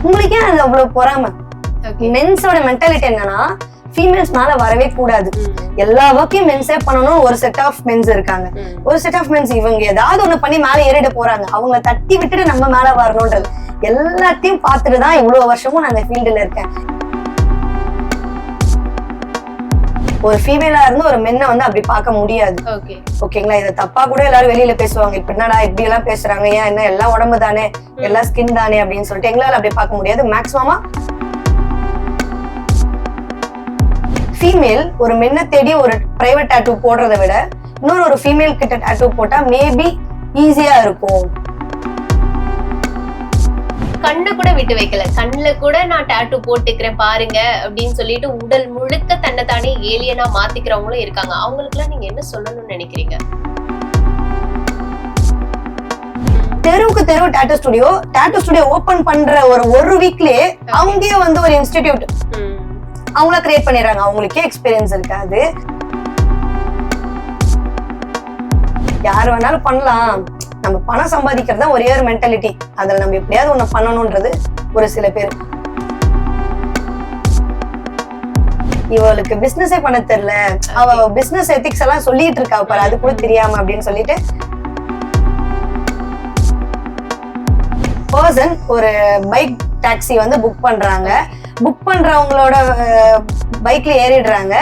உங்களுக்கே அது அவ்வளவு பொறாம. மென்ஸோட மென்டாலிட்டி என்னன்னா ஃபீமேல்ஸ் மேல வரவே கூடாது, எல்லா ஒர்க்கையும் மென்ஸே பண்ணணும். ஒரு செட் ஆஃப் மென்ஸ் இருக்காங்க, ஒரு செட் ஆஃப் மென்ஸ் இவங்க ஏதாவது ஒண்ணு பண்ணி மேல ஏறிட போறாங்க, அவங்கள தட்டி விட்டுட்டு நம்ம மேல வரணும்ன்றது எல்லாத்தையும் பார்த்துட்டுதான் இவ்வளவு வருஷமும் நான் இந்த ஃபீல்டுல இருக்கேன். ஒரு ஃபீமேலா இருந்து ஒரு மென்னை வந்து அப்படி பார்க்க முடியாது. ஓகேங்களா? இதை தப்பா கூட எல்லாரும் வெளியில பேசுவாங்க, இப்ப என்னடா இப்படி எல்லாம் பேசுறாங்க, ஏன் என்ன எல்லாம் உடம்பு தானே, எல்லாம் ஸ்கின் தானே அப்படின்னு சொல்லிட்டு எங்களால அப்படி பார்க்க முடியாது. மேக்சிமமா ஃபீமேல் ஒரு மென்னை தேடி ஒரு பிரைவேட் டாட்டூ போடுறதை விட இன்னொரு ஒரு ஃபீமேல் கிட்ட டாட்டூ போட்டா மேபி ஈஸியா இருக்கும். கண்ணை கூட விட்டு வைக்கல, கண்ணுல கூட நான் டாட்டூ போட்டுக்கிறேன் பாருங்க அப்படின்னு சொல்லிட்டு உடல் முழுக்க தன்னை தானே ஏலியனா மாத்திக்கிறவங்களும் இருக்காங்க. அவங்களுக்கு எல்லாம் நீங்க என்ன சொல்லணும்னு நினைக்கிறீங்க? தெருவுக்கு தெருவு டாட்டூ ஸ்டுடியோ ஓபன் பண்ற ஒரு வீக்லயே அவங்களே வந்து ஒரு இன்ஸ்டிடியூட் அவங்கள கிரியேட் பண்ணிடுறாங்க. அவங்களுக்கே எக்ஸ்பீரியன்ஸ் இருக்காது. யாரு வேணாலும் பண்ணலாம், நம்ம பணம் சம்பாதிக்கிறது தான் ஒரே ஒரு மென்டாலிட்டி, அதுல நம்ம எப்படியாவது ஒண்ணு பண்ணணும்ன்றது ஒரு சில பேர். இவளுக்கு பிசினஸே பண்ண தெரியல, அவ பிசினஸ் எத்திக்ஸ் எல்லாம் சொல்லிட்டு இருக்கா பாரு, அது கூட தெரியாம அப்படின்னு சொல்லிட்டு பர்சன் ஒரு பைக் டாக்ஸி வந்து புக் பண்றாங்க. புக் பண்றவங்களோட பைக்ல ஏறிடுறாங்க.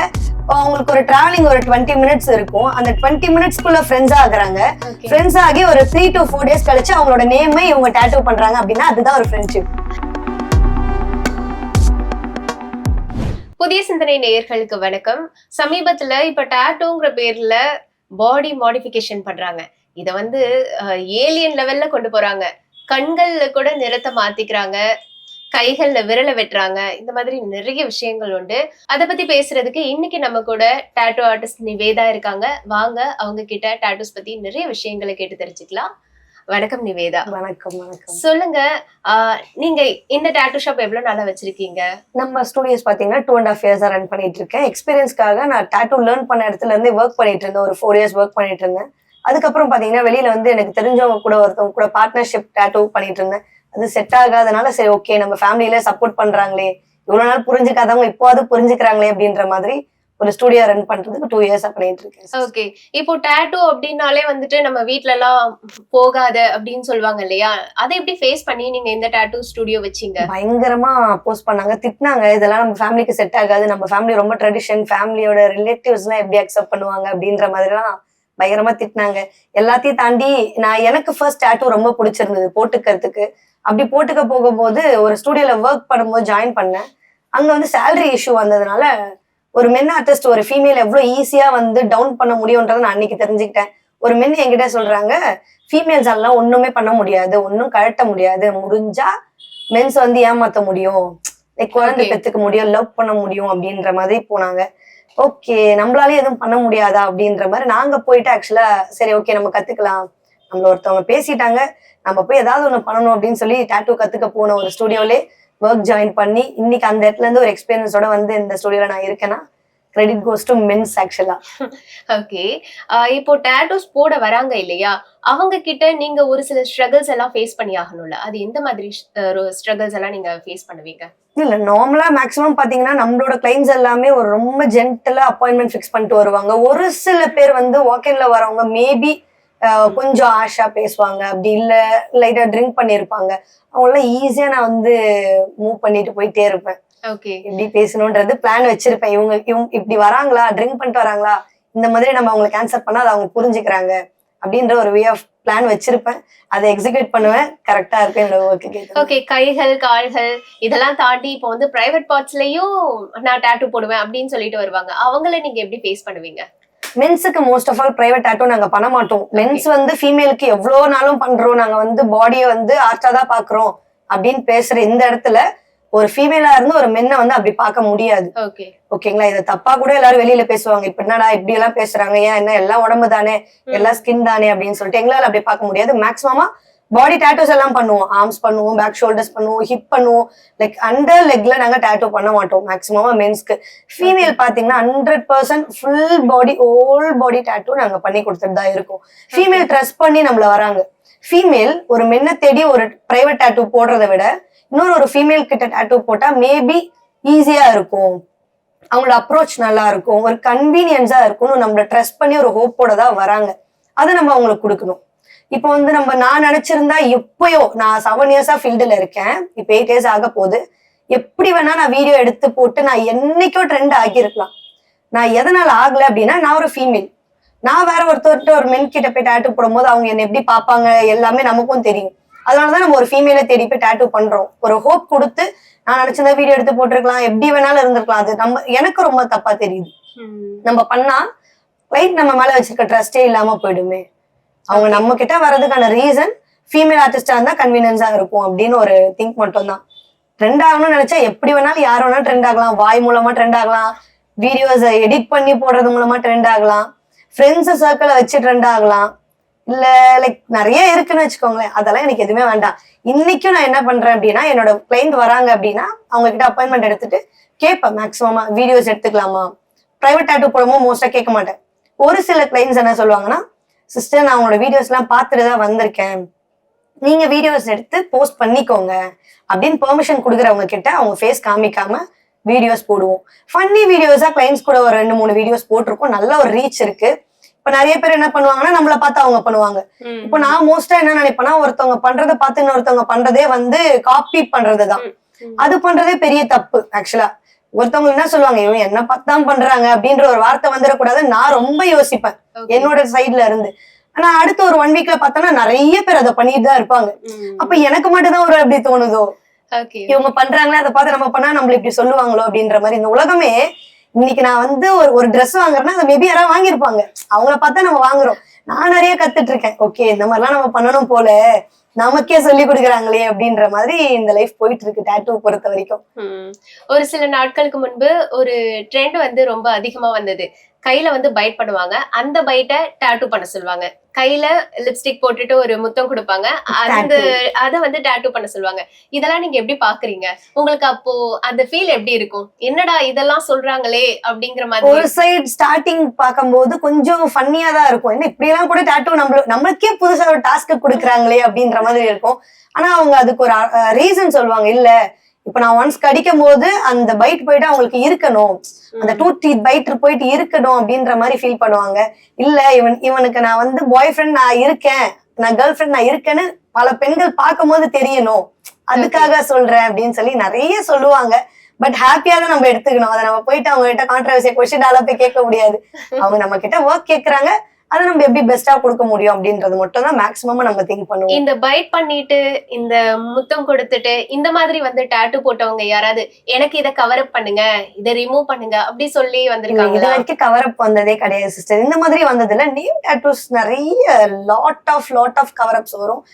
அவங்களுக்கு ஒரு டிராவலிங் ஒரு 20 மினிட்ஸ் இருக்கும். அந்த 20 மினிட்ஸ்க்குள்ள ஃப்ரெண்ட்ஸ் ஆகுறாங்க. ஃப்ரெண்ட்ஸ் ஆகி ஒரு 3 to 4 days கழிச்சு அவங்களோட நேமை இவங்க டாட்டூ பண்றாங்க அப்படின்னா அதுதான் ஒரு ஃப்ரெண்ட்ஷிப். புதிய சிந்தனை நேயர்களுக்கு வணக்கம். சமீபத்துல இப்ப டாட்டூங்கிற பேர்ல பாடி மாடிஃபிகேஷன் பண்றாங்க. இத வந்து ஏலியன் லெவல்ல கொண்டு போறாங்க. கண்கள்ல கூட நிறத்தை மாத்திக்கிறாங்க, கைகள்ல விரலை வெட்டுறாங்க. இந்த மாதிரி நிறைய விஷயங்கள் உண்டு. அதை பத்தி பேசுறதுக்கு இன்னைக்கு நம்ம கூட டாட்டூ ஆர்டிஸ்ட் நிவேதா இருக்காங்க. வாங்க அவங்க கிட்ட டாட்டூஸ் பத்தி நிறைய விஷயங்களை கேட்டு தெரிஞ்சுக்கலாம். வணக்கம் நிவேதா. வணக்கம். வணக்கம். சொல்லுங்க, நீங்க இந்த டாட்டூ ஷாப் எவ்வளவு நாளா வச்சிருக்கீங்க? நம்ம ஸ்டுடியோஸ் பாத்தீங்கன்னா 2.5 years ரன் பண்ணிட்டு இருக்கேன். எக்ஸ்பீரியன்ஸ்க்காக நான் டாட்டூ லேர்ன் பண்ண இடத்துல இருந்து ஒர்க் பண்ணிட்டு இருந்தேன். ஒரு 4 years ஒர்க் பண்ணிட்டு இருந்தேன். அதுக்கப்புறம் பாத்தீங்கன்னா வெளியில வந்து எனக்கு தெரிஞ்சவங்க கூட ஒருத்தவங்க கூட பார்ட்னர்ஷிப் டாட்டூ பண்ணிட்டு இருந்தேன். அது செட் ஆகாதனால சரி ஓகே நம்ம ஃபேமிலியில சப்போர்ட் பண்றாங்களே, இவ்வளவு நாள் புரிஞ்சுக்காதவங்க இப்போது புரிஞ்சுக்கிறாங்களே அப்படின்ற மாதிரி ஒரு ஸ்டுடியோ ரன் பண்றதுக்கு 2 years பண்ணிட்டு இருக்கேன். ஓகே, இப்போ டாட்டூ அப்படின்னாலே வந்துட்டு நம்ம வீட்ல எல்லாம் போகாத அப்படின்னு சொல்லுவாங்க இல்லையா, அதை எப்படி ஃபேஸ் பண்ணி நீங்க இந்த டாட்டூ ஸ்டுடியோ வச்சீங்க? பயங்கரமா போஸ்ட் பண்ணாங்க, திட்டினாங்க, இதெல்லாம் நம்ம ஃபேமிலிக்கு செட் ஆகாது, நம்ம ஃபேமிலி ரொம்ப ட்ரெடிஷன், ஃபேமிலியோட ரிலேட்டிவ்ஸ் எல்லாம் எப்படி அக்செப்ட் பண்ணுவாங்க அப்படின்ற மாதிரி எல்லாம் பயங்கரமா திட்டினாங்க. எல்லாத்தையும் தாண்டி எனக்கு ஃபர்ஸ்ட் டாட்டூ ரொம்ப பிடிச்சிருந்தது போட்டுக்கிறதுக்கு. அப்படி போட்டுக்க போகும்போது ஒரு ஸ்டுடியோல ஒர்க் பண்ணும்போது ஜாயின் பண்ணேன். அங்க வந்து சேலரி இஷ்யூ வந்ததுனால ஒரு மென் ஆர்டிஸ்ட் ஒரு ஃபீமேல் எவ்வளவு ஈஸியா வந்து டவுன் பண்ண முடியும்ன்றதை நான் அன்னைக்கு தெரிஞ்சுக்கிட்டேன். ஒரு மென் என்கிட்ட சொல்றாங்க, ஃபீமேல்ஸ் எல்லாம் ஒண்ணுமே பண்ண முடியாது, ஒன்னும் கழட்ட முடியாது, முடிஞ்சா மென்ஸ் வந்து ஏமாத்த முடியும், குழந்தை பெத்துக்க முடியும், லவ் பண்ண முடியும் அப்படின்ற மாதிரி போனாங்க. ஓகே நம்மளாலே எதுவும் பண்ண முடியாதா அப்படின்ற மாதிரி நாங்க போயிட்டு ஆக்சுவலா சரி ஓகே நம்ம கத்துக்கலாம், நம்மள ஒருத்தவங்க பேசிட்டாங்க, நம்ம போய் ஏதாவது ஒண்ணு பண்ணணும் அப்படின்னு சொல்லி டாட்டூ கத்துக்க போன ஒரு ஸ்டுடியோலே ஒர்க் ஜாயின் பண்ணி இன்னைக்கு அந்த இடத்துல இருந்து ஒரு எக்ஸ்பீரியன்ஸோட வந்து இந்த ஸ்டுடியோல நான் இருக்கேன்னா கிரெடிட் கோஸ் டு மென்ஸ் ஆக்சுவலா. ஓகே, இப்போ டாட்டூஸ் போட வராங்க இல்லையா, அவங்க கிட்ட நீங்க ஒரு சில ஸ்ட்ரகிள்ஸ் எல்லாம் ஃபேஸ் பண்ணி ஆகணும்ல, அது எந்த மாதிரி ஸ்ட்ரகிள்ஸ் எல்லாம் நீங்க ஃபேஸ் பண்ணுவீங்க? இல்ல நார்மலா மேக்ஸிமம் பாத்தீங்கன்னா நம்மளோட கிளைண்ட்ஸ் எல்லாமே ஒரு ரொம்ப ஜென்டலா அப்பாயின்மெண்ட் ஃபிக்ஸ் பண்ணிட்டு வருவாங்க. ஒரு சில பேர் வந்து வாக்கின்ல வரவங்க மேபி கொஞ்சம் ஆஷா பேசுவாங்க, அப்படி இல்ல லைட்டா ட்ரிங்க் பண்ணிருப்பாங்க. அவங்களாம் ஈஸியா நான் வந்து மூவ் பண்ணிட்டு போயிட்டே இருப்பேன். ஓகே, எப்படி பேசணும்ன்றது பிளான் வச்சிருப்பேன். இவங்க இப்படி வராங்களா, ட்ரிங்க் பண்ணிட்டு வராங்களா, இந்த மாதிரி நம்ம அவங்களுக்கு ஆன்சர் பண்ணா அதை அவங்க புரிஞ்சுக்கிறாங்க அப்படின்ற ஒரு வே ஆஃப் பிளான் வச்சிருப்பேன். அதை எக்ஸிக்யூட் பண்ணுவேன், கரெக்டா இருக்கும் என்னோட ஒர்க்கு. ஓகே, கைகள் கால்கள் இதெல்லாம் தாண்டி இப்போ வந்து பிரைவேட் பார்ட்ஸ்லயும் நான் டாட்டூ போடுவேன் அப்படின்னு சொல்லிட்டு வருவாங்க, அவங்கள நீங்க எப்படி ஃபேஸ் பண்ணுவீங்க? மென்ஸுக்கு most of all private tattoo நாங்க பண்ண மாட்டோம். மென்ஸ் வந்து ஃபீமேலுக்கு எவ்வளவு நாளும் பண்றோம், நாங்க வந்து பாடியை வந்து ஆர்ட்டா தான் பாக்குறோம் அப்படின்னு பேசுற இந்த இடத்துல ஒரு ஃபீமேலா இருந்து ஒரு மென்னை வந்து அப்படி பார்க்க முடியாது. ஓகேங்களா? இதை தப்பா கூட எல்லாரும் வெளியில பேசுவாங்க, இப்ப என்னடா இப்படி எல்லாம் பேசுறாங்க, ஏன் என்ன எல்லாம் உடம்பு தானே, எல்லாம் ஸ்கின் தானே அப்படின்னு சொல்லிட்டு எங்களால அப்படி பார்க்க முடியாது. மேக்ஸிமமா பாடி டாட்டூஸ் எல்லாம் பண்ணுவோம், ஆர்ம்ஸ் பண்ணுவோம், பேக் ஷோல்டர்ஸ் பண்ணுவோம், ஹிப் பண்ணுவோம், லைக் அண்டர் லெக்ல நாங்க டாட்டூ பண்ண மாட்டோம் மேக்ஸிமமா மென்ஸ்க்கு. ஃபீமேல் பாத்தீங்கன்னா 100% ஃபுல் பாடி ஹோல் பாடி டாட்டூ நாங்க பண்ணி கொடுத்துட்டு தான் இருக்கோம். ஃபீமேல் ட்ரெஸ் பண்ணி நம்மள வராங்க, ஃபீமேல் ஒரு மென்னை தேடி ஒரு பிரைவேட் டேட்டூ போடுறதை விட இன்னொரு ஒரு ஃபீமேல் கிட்ட டேட்டூ போட்டா மேபி ஈஸியா இருக்கும், அவங்களோட அப்ரோச் நல்லா இருக்கும், ஒரு கன்வீனியன்ஸா இருக்கும்னு நம்மள ட்ரஸ்ட் பண்ணி ஒரு ஹோப்போட தான் வராங்க. அதை நம்ம அவங்களுக்கு கொடுக்கணும். இப்போ வந்து நான் நினைச்சிருந்தா எப்பயோ, நான் 7 இயர்ஸா ஃபீல்டுல இருக்கேன், இப்போ 8 இயர்ஸ் ஆக போகுது, எப்படி வேணா நான் வீடியோ எடுத்து போட்டு நான் என்னைக்கோ ட்ரெண்ட் ஆகியிருக்கலாம். நான் எதனால ஆகல அப்படின்னா, நான் ஒரு ஃபீமேல், நான் வேற ஒருத்தர்கிட்ட ஒரு மென் கிட்ட போய் டேட்டூ போடும்போது அவங்க என்ன எப்படி பார்ப்பாங்க எல்லாமே நமக்கும் தெரியும். அதனாலதான் நம்ம ஒரு ஃபீமேலை தேடி போய் டேட்டூ பண்றோம். ஒரு ஹோப் கொடுத்து நான் நினைச்சிருந்தா வீடியோ எடுத்து போட்டிருக்கலாம், எப்படி வேணாலும் இருந்திருக்கலாம். அது எனக்கு ரொம்ப தப்பா தெரியுது. நம்ம பண்ணா லைட் நம்ம மேல வச்சிருக்க ட்ரஸ்டே இல்லாம போயிடுமே. அவங்க நம்ம கிட்ட வர்றதுக்கான ரீசன் ஃபீமேல் ஆர்டிஸ்டா இருந்தா கன்வீனியன்ஸா இருக்கும் அப்படின்னு ஒரு திங்க் மட்டும் தான். ட்ரெண்ட் ஆகணும்னு நினைச்சா எப்படி வேணாலும் யார் வேணாலும் ட்ரெண்ட் ஆகலாம். வாய் மூலமா ட்ரெண்ட் ஆகலாம், வீடியோஸ் எடிட் பண்ணி போடுறது மூலமா ட்ரெண்ட் ஆகலாம், ஃப்ரெண்ட்ஸ் சர்க்கிளை வச்சு ட்ரெண்ட் ஆகலாம், இல்ல லைக் நிறைய இருக்குன்னு வச்சுக்கோங்களேன். அதெல்லாம் எனக்கு எதுவுமே வேண்டாம். இன்னைக்கும் நான் என்ன பண்றேன் அப்படின்னா, என்னோட கிளைண்ட் வராங்க அப்படின்னா அவங்க கிட்ட அப்பாயின்மெண்ட் எடுத்துட்டு கேட்பேன். மேக்ஸிமமா வீடியோஸ் எடுத்துக்கலாமா, பிரைவேட் டேட்டூ போடும்போது மோஸ்டா கேட்க மாட்டேன். ஒரு சில கிளைண்ட்ஸ் என்ன சொல்லுவாங்கன்னா, சிஸ்டர் நான் உங்களோட வீடியோஸ் எல்லாம் பார்த்துட்டு தான் வந்திருக்கேன், நீங்க வீடியோஸ் எடுத்து போஸ்ட் பண்ணிக்கோங்க அப்படின்னு பெர்மிஷன் கொடுக்குறவங்க கிட்ட அவங்க ஃபேஸ் காமிக்காம வீடியோஸ் போடுவோம். ஃபன்னி வீடியோஸா கிளைண்ட்ஸ் கூட ஒரு 2-3 வீடியோஸ் போட்டிருக்கோம், நல்ல ஒரு ரீச் இருக்கு. இப்ப நிறைய பேர் என்ன பண்ணுவாங்கன்னா, நம்மள பார்த்து அவங்க பண்ணுவாங்க. இப்போ நான் மோஸ்டா என்ன நினைப்பேன்னா, ஒருத்தவங்க பண்றதை பார்த்து இன்னொருத்தவங்க பண்றதே வந்து காப்பி பண்றதுதான். அது பண்றதே பெரிய தப்பு. ஆக்சுவலா ஒருத்தவங்க என்ன சொல்லுவாங்க, இவன் என்ன பார்த்தான் பண்றாங்க அப்படின்ற ஒரு வார்த்தை வந்துடக்கூடாது நான் ரொம்ப யோசிப்பேன் என்னோட சைட்ல இருந்து. ஆனா அடுத்த ஒரு 1 வீக்ல பார்த்தோம்னா நிறைய பேர் அதை பண்ணிட்டு தான் இருப்பாங்க. அப்ப எனக்கு மட்டும் தான் ஒரு அப்படி தோணுதோ, இவங்க பண்றாங்களே அதை பார்த்து நம்ம பண்ணா நம்மள இப்படி சொல்லுவாங்களோ அப்படின்ற மாதிரி. இந்த உலகமே இன்னைக்கு நான் வந்து ஒரு ட்ரெஸ் வாங்குறேன்னா அதை மேபி யாராவது வாங்கியிருப்பாங்க, அவங்கள பார்த்தா நம்ம வாங்குறோம். நான் நிறைய கத்துட்டு இருக்கேன். ஓகே, இந்த மாதிரிலாம் நம்ம பண்ணணும் போல, நமக்கே சொல்லி கொடுக்குறாங்களே அப்படின்ற மாதிரி இந்த லைஃப் போயிட்டு இருக்கு டேட்டூ பொறுத்த வரைக்கும். ஒரு சில நாட்களுக்கு முன்பு ஒரு ட்ரெண்ட் வந்து ரொம்ப அதிகமா வந்தது. கையில வந்து பைட் பண்ணுவாங்க, அந்த பைட்டை டாட்டூ பண்ண சொல்லுவாங்க. கையில லிப்ஸ்டிக் போட்டுட்டு ஒரு முத்தம் கொடுப்பாங்க, அத வந்து டாட்டூ பண்ண சொல்லுவாங்க. இதெல்லாம் நீங்க எப்படி பாக்குறீங்க? உங்களுக்கு அப்போ அந்த ஃபீல் எப்படி இருக்கும்? என்னடா இதெல்லாம் சொல்றாங்களே அப்படிங்கிற மாதிரி. ஒரு சைடு ஸ்டார்டிங் பார்க்கும்போது கொஞ்சம் ஃபன்னியா தான் இருக்கும். என்ன இப்படி எல்லாம் கூட டாட்டூ நம்மளுக்கே புதுசா ஒரு டாஸ்க் கொடுக்குறாங்களே அப்படின்ற மாதிரி இருக்கும். ஆனா அவங்க அதுக்கு ஒரு ரீசன் சொல்லுவாங்க. இல்ல இப்ப நான் ஒன்ஸ் கடிக்கும் போது அந்த பைட் போயிட்டு அவங்களுக்கு இருக்கணும், அந்த டூத் டீத் பைட் போயிட்டு இருக்கணும் அப்படின்ற மாதிரி ஃபீல் பண்ணுவாங்க. இல்ல இவனுக்கு நான் வந்து பாய் ஃப்ரெண்ட் நான் இருக்கேன், நான் கேர்ள் ஃப்ரெண்ட் நான் இருக்கேன்னு பல பெண்கள் பார்க்கும் போது தெரியணும், அதுக்காக சொல்றேன் அப்படின்னு சொல்லி நிறைய சொல்லுவாங்க. பட் ஹாப்பியா தான் நம்ம எடுத்துக்கணும். அதை நம்ம போயிட்டு அவங்க கிட்ட கான்ட்ரவர்சியா கொஸ்டின் போய் கேட்க முடியாது. அவங்க நம்ம கிட்ட ஒர்க் கேட்கறாங்க, அதை நம்ம எப்படி பெஸ்டா கொடுக்க முடியும் அப்படின்றது மட்டும் தான் மேக்ஸிமம் நம்ம திங்க் பண்ணுவோம். இந்த பைட் பண்ணிட்டு இந்த முத்தம் கொடுத்துட்டு இந்த மாதிரி வந்து டாட்டூ போட்டவங்க யாராவது எனக்கு இதை கவர் அப் பண்ணுங்க, இதை ரிமூவ் பண்ணுங்க அப்படி சொல்லி வந்திருக்காங்க? இது வரைக்கும் கவர் அப் வந்ததே கிடையாது சிஸ்டர். இந்த மாதிரி வந்ததுல நேம் டாட்டூஸ் நிறைய லாட் ஆஃப் கவர் அப்ஸ் வரும்.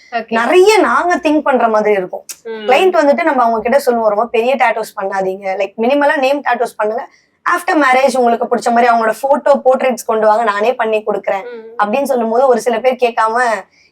நிறைய நாங்க திங்க் பண்ற மாதிரி இருக்கும். கிளைண்ட் வந்துட்டு நம்ம அவங்க கிட்ட சொல்லுவோம், ரொம்ப பெரிய டாட்டூஸ் பண்ணாதீங்க, லைக் மினிமலா நேம் டாட்டூஸ் பண்ணுங்க, ஆஃப்டர் மேரேஜ் உங்களுக்கு பிடிச்ச மாதிரி அவங்களோட போட்டோ போர்ட்ரேட்ஸ் கொண்டு வாங்க, நானே பண்ணி கொடுக்குறேன் அப்படின்னு சொல்லும் போது ஒரு சில பேர் கேட்காம,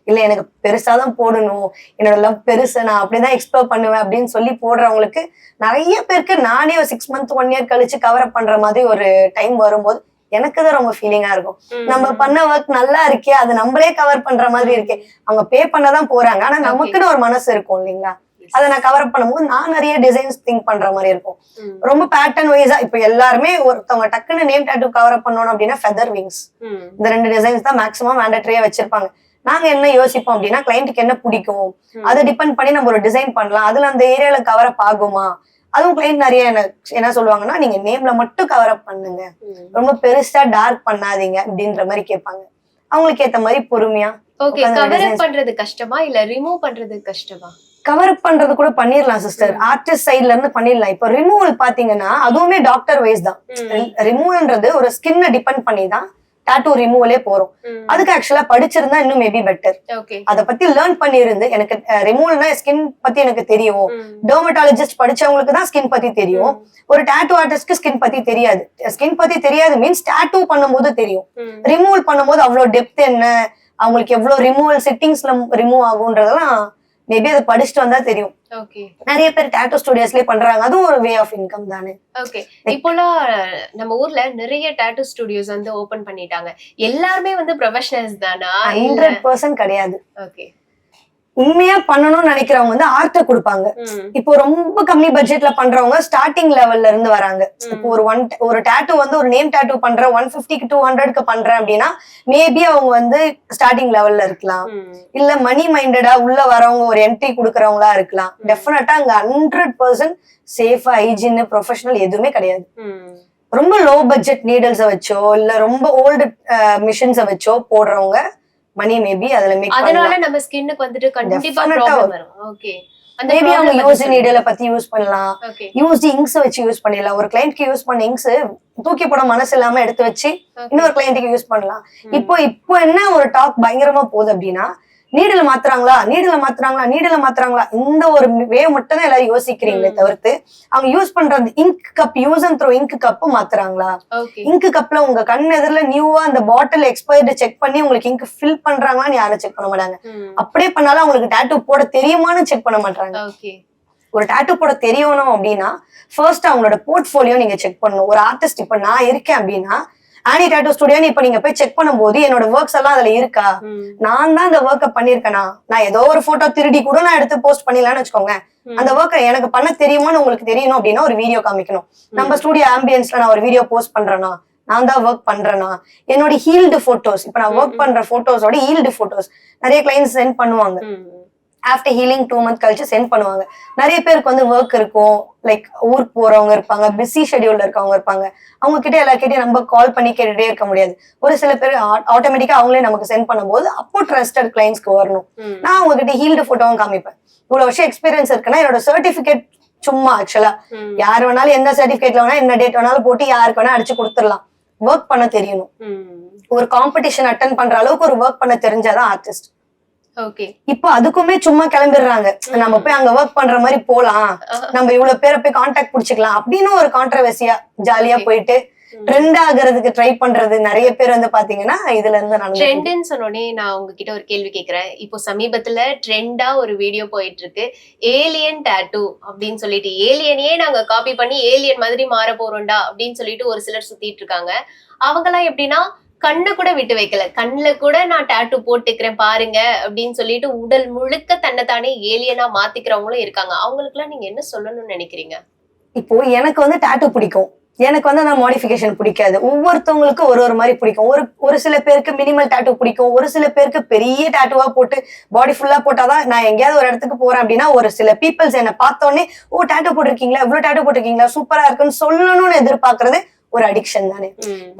இல்ல எனக்கு பெருசாதான் போடணும், என்னோட லவ் பெருசு, நான் அப்படிதான் எக்ஸ்ப்ளோர் பண்ணுவேன் அப்படின்னு சொல்லி போடுறவங்களுக்கு நிறைய பேருக்கு நானே ஒரு 6 months 1 year கழிச்சு கவர் அப் பண்ற மாதிரி ஒரு டைம் வரும்போது எனக்கு தான் ரொம்ப ஃபீலிங்கா இருக்கும். நம்ம பண்ண ஒர்க் நல்லா இருக்கே, அது நம்மளே கவர் பண்ற மாதிரி இருக்கே. அவங்க பே பண்ணதான் போறாங்க, ஆனா நமக்குன்னு ஒரு மனசு இருக்கும் இல்லைங்களா, அதை நான் கவர் அப் பண்ணும்போது நான் நிறைய டிசைன்ஸ் திங்க் பண்ற மாதிரி இருக்கும். ரொம்ப பேட்டர்ன் வைஸா இப்ப எல்லாருமே ஒருத்தவங்க டக்குன்னு நேம் டாட்டூ கவர் அப் பண்ணணும் அப்படின்னா ஃபெதர் விங்ஸ், இந்த 2 டிசைன்ஸ் தான் மேக்ஸிமம் மேண்டட்டரியா வச்சிருப்பாங்க. நாங்க என்ன யோசிப்போம் அப்படின்னா, கிளைண்ட்டுக்கு என்ன பிடிக்கும் அதை டிபெண்ட் பண்ணி நம்ம ஒரு டிசைன் பண்ணலாம், அதுல அந்த ஏரியால கவர் அப் ஆகுமா. அதுவும் கிளைண்ட் நிறைய என்ன சொல்லுவாங்கன்னா, நீங்க நேம்ல மட்டும் கவர் அப் பண்ணுங்க, ரொம்ப பெருசா டார்க் பண்ணாதீங்க அப்படின்ற மாதிரி கேட்பாங்க. அவங்களுக்கு ஏத்த மாதிரி பொறுமையா. ஓகே, கவர் அப் பண்றது கஷ்டமா இல்ல ரிமூவ் பண்றது கஷ்டமா? கவர் அப் பண்றது கூட பண்ணிடலாம் சிஸ்டர், ஆர்டிஸ்ட் சைட்ல இருந்து பண்ணிடலாம். இப்ப ரிமூவல் பாத்தீங்கன்னா அதுவுமே டாக்டர் வைஸ் தான். ரிமூவல்ன்றது ஒரு ஸ்கின்னை டிபெண்ட் பண்ணி தான் டாட்டூ ரிமூவலே போறோம். அதுக்கு ஆக்சுவலா படிச்சிருந்தா இன்னும் மேபி பெட்டர். அத பத்தி லேர்ன் பண்ணி இருந்து, எனக்கு ரிமூவல்னா ஸ்கின் பத்தி எனக்கு தெரியும், டெர்மட்டாலஜிஸ்ட் படிச்சவங்களுக்கு தான் ஸ்கின் பத்தி தெரியும், ஒரு டாட்டூ ஆர்டிஸ்ட்க்கு ஸ்கின் பத்தி தெரியாது. ஸ்கின் பத்தி தெரியாது மீன்ஸ் டாட்டூ பண்ணும்போது தெரியும், ரிமூவல் பண்ணும்போது அவ்வளவு டெப்த் என்ன, அவங்களுக்கு எவ்வளவு ரிமூவல் செட்டிங்ஸ்ல ரிமூவ் ஆகும்ன்றதெல்லாம் மேபி அதை படிச்சுட்டு வந்தா தெரியும். நிறைய பேர் டாட்டூ ஸ்டுடியோஸ்லயே பண்றாங்க, அதுவும் ஒரு வே ஆஃப் இன்கம் தானே. ஓகே, இப்போலாம் நம்ம ஊர்ல நிறைய டாட்டூ ஸ்டுடியோஸ் வந்து ஓபன் பண்ணிட்டாங்க. எல்லாருமே வந்து ப்ரொஃபஷனல்ஸ் தானா? 100% கிடையாது. ஓகே, உண்மையா பண்ணணும்னு நினைக்கிறவங்க வந்து ஆர்ட்ட கொடுப்பாங்க. இப்போ ரொம்ப கம்மி பட்ஜெட்ல பண்றவங்க ஸ்டார்டிங் லெவல்ல இருந்து வராங்க. இப்போ ஒரு டாட்டூ வந்து ஒரு நேம் டாட்டூ பண்ற 150 to 200க்கு பண்றேன் அப்படின்னா மேபி அவங்க வந்து ஸ்டார்டிங் லெவல்ல இருக்கலாம். இல்ல மணி மைண்டடா உள்ள வரவங்க ஒரு என்ட்ரி கொடுக்கறவங்களா இருக்கலாம். டெஃபினட்டா அங்க 100% சேஃபா ஹைஜீன் ப்ரொஃபஷனல் எதுவுமே கிடையாது. ரொம்ப லோ பட்ஜெட் நீடல்ஸ வச்சோ இல்ல ரொம்ப ஓல்டு மிஷின்ஸ வச்சோ போடுறவங்க மணி மேபி அதுல மேக் அதனால நம்ம ஸ்கின்னுக்கு வந்துட்டு கண்டிப்பா ப்ராப்ளம் வரும். ஓகே, அந்த மேபி அவங்க யூஸ்ட் நீடல பத்தி யூஸ் பண்ணலாம். யூஸ்ட் இங்க்ஸ் வச்சு யூஸ் பண்ணிடலாம். ஒரு கிளையண்ட்க்கு யூஸ் பண்ண இங்க்ஸ் தூக்கி போட மனசு இல்லாம எடுத்து வச்சு இன்னொரு கிளையண்ட்டுக்கு யூஸ் பண்ணலாம். இப்போ என்ன ஒரு டாக் பயங்கரமா போகுது அப்படின்னா நீடல மாத்துறாங்களா இந்த ஒரு வேவ் மட்டும் தான் எல்லாரும் யோசிக்கிறீங்களே தவிர்த்து அவங்க யூஸ் பண்றது ink cup use and throw ink cup மாத்துறாங்களா? இங்க் கப்ல உங்க கண் எதிரில நியூவா அந்த பாட்டில் எக்ஸ்பயர்டு செக் பண்ணி உங்களுக்கு இங்க் ஃபில் பண்றாங்களான்னு யாரும் செக் பண்ண மாட்டாங்க. அப்படியே பண்ணாலும் அவங்களுக்கு டாட்டூ போட தெரியுமான்னு செக் பண்ண மாட்டாங்க. ஒரு டாட்டூ போட தெரியணும் அப்படின்னா ஃபர்ஸ்ட் அவங்களோட போர்ட்ஃபோலியோ நீங்க செக் பண்ணணும். ஒரு ஆர்டிஸ்ட் இப்ப நான் இருக்கேன் அப்படின்னா ஆனி டாட்டூ ஸ்டுடியோன்னு இப்ப நீங்க போய் செக் பண்ணும்போது என்னோட ஒர்க்ஸ் எல்லாம் அதுல இருக்கா, நான் தான் இந்த ஒர்க்கை பண்ணிருக்கேனா, நான் ஏதோ ஒரு போட்டோ திருடி கூட நான் எடுத்து போஸ்ட் பண்ணிடலாம்னு வச்சுக்கோங்க. அந்த ஒர்க்கை எனக்கு பண்ண தெரியுமான்னு உங்களுக்கு தெரியணும் அப்படின்னா ஒரு வீடியோ காமிக்கணும். நம்ம ஸ்டுடியோ ஆம்பியன்ஸ்ல நான் ஒரு வீடியோ போஸ்ட் பண்றேன்னா நான் தான் ஒர்க் பண்றேன்னா என்னோட ஹீல்டு போட்டோஸ் இப்ப நான் ஒர்க் பண்ற போட்டோஸோட ஹீல்டு போட்டோஸ் நிறைய கிளைண்ட்ஸ் சென்ட் பண்ணுவாங்க. ஆஃப்டர் ஹீலிங் 2 months கழிச்சு சென்ட் பண்ணுவாங்க. நிறைய பேருக்கு வந்து ஒர்க் இருக்கும், லைக் ஊருக்கு போறவங்க இருப்பாங்க, பிஸி ஷெடியூல்ல இருக்கவங்க இருப்பாங்க. அவங்க கிட்ட எல்லார்கிட்டயும் நம்ம கால் பண்ணி கேட்டுட்டே இருக்க முடியாது. ஒரு சில பேர் ஆட்டோமேட்டிக்கா அவங்களே நமக்கு சென்ட் பண்ணும்போது அப்போ ட்ரஸ்டட் கிளைண்ட்ஸ்க்கு வரணும். நான் அவங்க கிட்ட ஹீல்டு போட்டோவும் காமிப்பேன். இவ்வளவு வருஷம் எக்ஸ்பீரியன்ஸ் இருக்குன்னா என்னோட சர்டிபிகேட் சும்மா ஆக்சுவலா யார் வேணாலும் எந்த சர்டிபிகேட்ல வேணா என்ன டேட் வேணாலும் போட்டு யாருக்கு வேணா அடிச்சு கொடுத்துடலாம். ஒர்க் பண்ண தெரியணும். ஒரு காம்படிஷன் அட்டன் பண்ற அளவுக்கு ஒரு ஒர்க் பண்ண தெரிஞ்சாதான் ஆர்டிஸ்ட். இப்ப அதுக்குமே சும்மா கிளம்பிடுறாங்க. நம்ம போய் அங்க ஒர்க் பண்ற மாதிரி போலாம், நம்ம இவ்வளவு பேரை போய் கான்டாக்ட் புடிச்சுக்கலாம் அப்படின்னு ஒரு கான்ட்ரவர்சியா ஜாலியா போயிட்டு ட்ரெண்ட் ஆகிறதுக்கு ட்ரை பண்றது நிறைய பேர் வந்து பாத்தீங்கன்னா இதுல இருந்து ட்ரெண்ட்னு சொன்னோடனே நான் உங்ககிட்ட ஒரு கேள்வி கேக்குறேன். இப்போ சமீபத்துல ட்ரெண்டா ஒரு வீடியோ போயிட்டு இருக்கு, ஏலியன் டாட்டூ அப்படின்னு சொல்லிட்டு ஏலியனையே நாங்க காப்பி பண்ணி ஏலியன் மாதிரி மாற போறோம்டா அப்படின்னு சொல்லிட்டு ஒரு சிலர் சுத்திட்டு இருக்காங்க. அவங்க எல்லாம் எப்படின்னா கண்ணை கூட விட்டு வைக்கல, கண்ணுல கூட நான் டாட்டூ போட்டுக்கிறேன் பாருங்க அப்படின்னு சொல்லிட்டு உடல் முழுக்க தன்னைத்தானே ஏலியனா மாத்திக்கிறவங்களும் இருக்காங்க. அவங்களுக்கு எல்லாம் நீங்க என்ன சொல்லணும்னு நினைக்கிறீங்க? இப்போ எனக்கு வந்து டாட்டூ பிடிக்கும், எனக்கு வந்து அந்த மாடிஃபிகேஷன் பிடிக்காது. ஒவ்வொருத்தவங்களுக்கு ஒரு மாதிரி பிடிக்கும். ஒரு சில பேருக்கு மினிமல் டாட்டூ பிடிக்கும், ஒரு சில பேருக்கு பெரிய டாட்டூவா போட்டு பாடி ஃபுல்லா போட்டாதான் நான் எங்கேயாவது ஒரு இடத்துக்கு போறேன் அப்படின்னா ஒரு சில பீப்புள்ஸ் என்ன பார்த்தோன்னே ஓ டாட்டூ போட்டிருக்கீங்களா, இவ்வளவு டாட்டூ போட்டிருக்கீங்களா, சூப்பரா இருக்குன்னு சொல்லணும்னு எதிர்பார்க்கறது ஒரு அடிக்ஷன் தானே.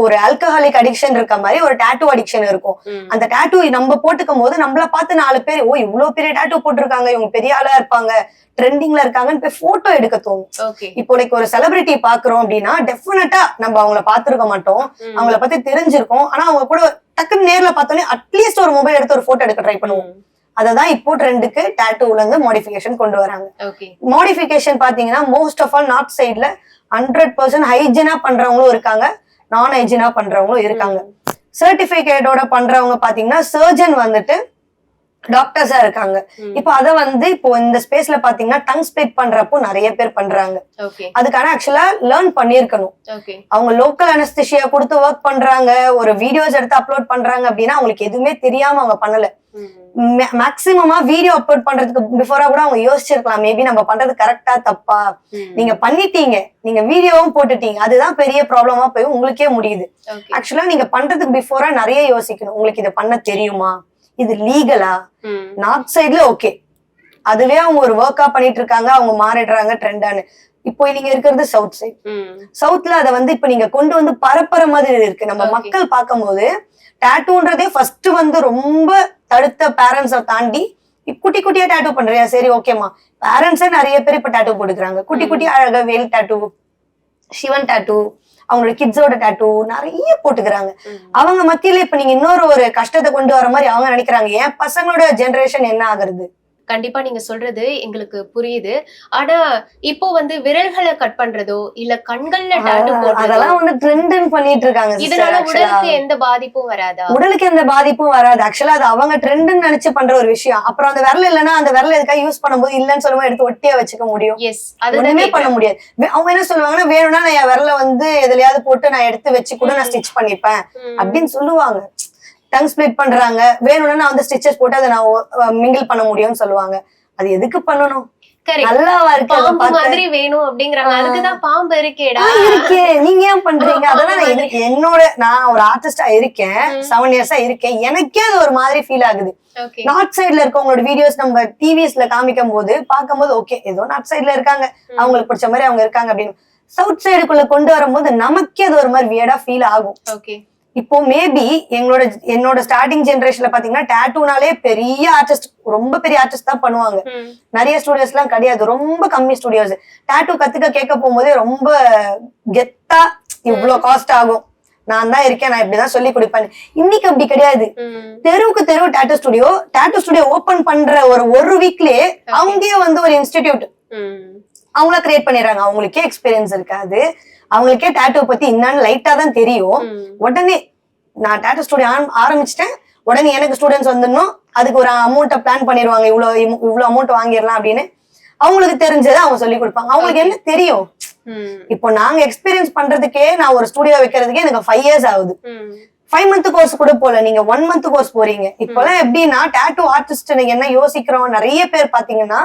ஒரு ஆல்கஹாலிக் அடிக்ஷன் இருக்க மாதிரி ஒரு டாட்டூ அடிக்ஷன் இருக்கும். அந்த டாட்டூ நம்ம போட்டுக்கும் போது நம்மள பார்த்து 4 பேர் ஓ இவ்வளவு பெரிய டாட்டூ போட்டிருக்காங்க, இவங்க பெரிய ஆளா இருப்பாங்க, ட்ரெண்டிங்ல இருக்காங்கன்னு போய் போட்டோ எடுக்க தோணும். இப்போ லைக் ஒரு செலிபிரிட்டி பாக்குறோம் அப்படின்னா டெஃபினட்டா நம்ம அவங்கள பாத்துருக்க மாட்டோம், அவங்கள பத்தி தெரிஞ்சிருக்கோம். ஆனா அவங்க கூட டக்குன்னு நேர்ல பார்த்தோன்னே அட்லீஸ்ட் ஒரு மொபைல் எடுத்து ஒரு போட்டோ எடுக்க ட்ரை பண்ணுவோம். அததான் இப்போ ட்ரெண்டுக்கு டாட்டூல இருந்து மாடிஃபிகேஷன் கொண்டு வராங்க. மாடிஃபிகேஷன் பாத்தீங்கன்னா மோஸ்ட் ஆஃப் ஆல் நார்த் சைட்ல 100% ஹைஜீனா பண்றவங்களும் இருக்காங்க, நான் ஹைஜீனா பண்றவங்களும் இருக்காங்க. சர்டிபிகேட்டோட பண்றவங்க பாத்தீங்கன்னா சர்ஜன் வந்துட்டு டாக்டர்ஸா இருக்காங்க. இப்போ அத வந்து இப்போ இந்த ஸ்பேஸ்ல பாத்தீங்கன்னா டங் ஸ்பிளிட் பண்றப்போ நிறைய பேர் பண்றாங்க. அதுக்கான ஆக்சுவலா லேர்ன் பண்ணிருக்கணும். அவங்க லோக்கல் அனஸ்தீசியா கொடுத்து ஒர்க் பண்றாங்க, ஒரு வீடியோஸ் எடுத்து அப்லோட் பண்றாங்க அப்படின்னா அவங்களுக்கு எதுவுமே தெரியாம அவங்க பண்ணல. மேக்சிமமா வீடியோ அப்லோட் பண்றதுக்கு பிஃபோரா கூட அவங்க யோசிச்சிருக்கலாம், மேபி நம்ம பண்றது கரெக்டா தப்பா. நீங்க பண்ணிட்டீங்க, நீங்க வீடியோவும் போட்டுட்டீங்க, அதுதான் பெரிய ப்ராப்ளமா போய் உங்களுக்கே முடியுது. ஆக்சுவலா நீங்க பண்றதுக்கு பிஃபோரா நிறைய யோசிக்கணும். உங்களுக்கு இதை பண்ண தெரியுமா, இது லீகலா? நார்த் சைட்ல ஓகே, அதுவே அவங்க ஒரு ஒர்க்கா பண்ணிட்டு இருக்காங்க, அவங்க மாறிடுறாங்க ட்ரெண்டான்னு. இப்போ நீங்க இருக்கிறது சவுத் சைட். சவுத்ல அதை வந்து இப்ப நீங்க கொண்டு வந்து பரப்புற மாதிரி இருக்கு. நம்ம மக்கள் பார்க்கும் போது டாட்டூன்றதே ஃபர்ஸ்ட் வந்து ரொம்ப தடுத்த பேரண்ட்ஸை தாண்டி குட்டி குட்டியா டாட்டூ பண்றியா, சரி ஓகேமா. பேரண்ட்ஸே நிறைய பேர் இப்ப டாட்டூ போட்டுக்கிறாங்க. குட்டி குட்டி அழகா வேல் டாட்டூ, சிவன் டாட்டூ, அவங்களோட கிட்ஸோட டாட்டூ நிறைய போட்டுக்கிறாங்க. அவங்க மத்தியில இப்ப நீங்க இன்னொரு ஒரு கஷ்டத்தை கொண்டு வர மாதிரி அவங்க நினைக்கிறாங்க. என் பசங்களோட ஜெனரேஷன் என்ன ஆகுறது? கண்டிப்பா நீங்க சொல்றது எங்களுக்கு புரியுது. ஆனா இப்போ வந்து விரல்களை கட் பண்றதோ இல்ல கண்கள்ல டாட்டூ போடுறதோ அதெல்லாம் வந்து ட்ரெண்ட் பண்ணிட்டு இருக்காங்க. இதனால உடலுக்கு எந்த பாதிப்பும் வராதா? உடலுக்கு எந்த பாதிப்பும் வராது. ஆக்சுவலா அது அவங்க ட்ரெண்ட்னு நினைச்சு பண்ற ஒரு விஷயம். அப்புறம் அந்த விரல் இல்லைன்னா அந்த விரல் எதுக்காக யூஸ் பண்ணும்போது இல்லன்னு சொல்லும்போது எடுத்து ஒட்டியா வச்சுக்க முடியும்? ஒண்ணுமே பண்ண முடியாது. அவங்க என்ன சொல்லுவாங்கன்னா வேணும்னா நான் என் விரல வந்து எதுலயாவது போட்டு நான் எடுத்து வச்சு கூட நான் ஸ்டிச் பண்ணிப்பேன் அப்படின்னு சொல்லுவாங்க. டங் ஸ்பிளிட் பண்றாங்க, வேணும்னா நான் வந்து ஸ்டிச்சஸ் போட்டு அதை நான் மிங்கிள் பண்ண முடியும்னு சொல்லுவாங்க. அது எதுக்கு பண்ணணும்? நல்லாவா இருக்கு? பாம்பு மாதிரி வேணும் அப்படிங்கறாங்க. அதுக்குதான் பாம்பு இருக்கேடா இருக்கே, நீங்க ஏன் பண்றீங்க? அதெல்லாம் நான் ஒரு ஆர்டிஸ்டா இருக்கேன், 7 இயர்ஸா இருக்கேன், எனக்கே அது ஒரு மாதிரி ஃபீல் ஆகுது. நார்த் சைட்ல இருக்கவங்களோட வீடியோஸ் நம்ம டிவிஸ்ல காமிக்கும் போது பார்க்கும்போது ஓகே, ஏதோ நார்த் சைட்ல இருக்காங்க, அவங்களுக்கு பிடிச்ச மாதிரி அவங்க இருக்காங்க அப்படின்னு. சவுத் சைடுக்குள்ள கொண்டு வரும்போது நமக்கே அது ஒரு மாதிரி வியர்டா ஃபீல் ஆகும். இப்போ மேபி என்னோட ஸ்டார்டிங் ஜெனரேஷன்ல பாத்தீங்கன்னா டாட்டூனாலே பெரிய ஆர்டிஸ்ட், ரொம்ப பெரிய ஆர்டிஸ்ட் தான் பண்ணுவாங்க. நிறைய ஸ்டுடியோஸ் எல்லாம் கிடையாது, ரொம்ப கம்மி ஸ்டுடியோஸ். டாட்டூ கத்துக்க கேட்க போகும்போதே ரொம்ப கெத்தா இவ்வளவு காஸ்ட் ஆகும், நான் தான் இருக்கேன், நான் இப்படிதான் சொல்லி கொடுப்பேன். இன்னைக்கு அப்படி கிடையாது. தெருவுக்கு தெருவு டாட்டூ ஸ்டுடியோ ஓபன் பண்ற ஒரு வீக்லயே அவங்களே வந்து ஒரு இன்ஸ்டிடியூட் அவங்களா கிரியேட் பண்ணிடுறாங்க. அவங்களுக்கே எக்ஸ்பீரியன்ஸ் இருக்காது, அவங்களுக்கே டாட்டூ பத்தி என்னன்னு லைட்டா தான் தெரியும். உடனே நான் டாட்டூ ஸ்டுடியோ ஆரம்பிச்சிட்டேன், உடனே எனக்கு ஸ்டூடெண்ட்ஸ் வந்துடணும், அதுக்கு ஒரு அமௌண்ட்டை பிளான் பண்ணிடுவாங்க, இவ்வளவு அமௌண்ட் வாங்கிடலாம் அப்படின்னு. அவங்களுக்கு தெரிஞ்சதை அவங்க சொல்லி கொடுப்பாங்க. அவங்களுக்கு என்ன தெரியும்? இப்போ நாங்க எக்ஸ்பீரியன்ஸ் பண்றதுக்கே நான் ஒரு ஸ்டுடியோ வைக்கிறதுக்கே எனக்கு 5 இயர்ஸ் ஆகுது. 5 மந்த் கோர்ஸ் கூட போல, நீங்க 1 மந்த் கோர்ஸ் போறீங்க. இப்பெல்லாம் எப்படின்னா டாட்டூ ஆர்டிஸ்ட் நீங்க என்ன யோசிக்கிறோம், நிறைய பேர் பாத்தீங்கன்னா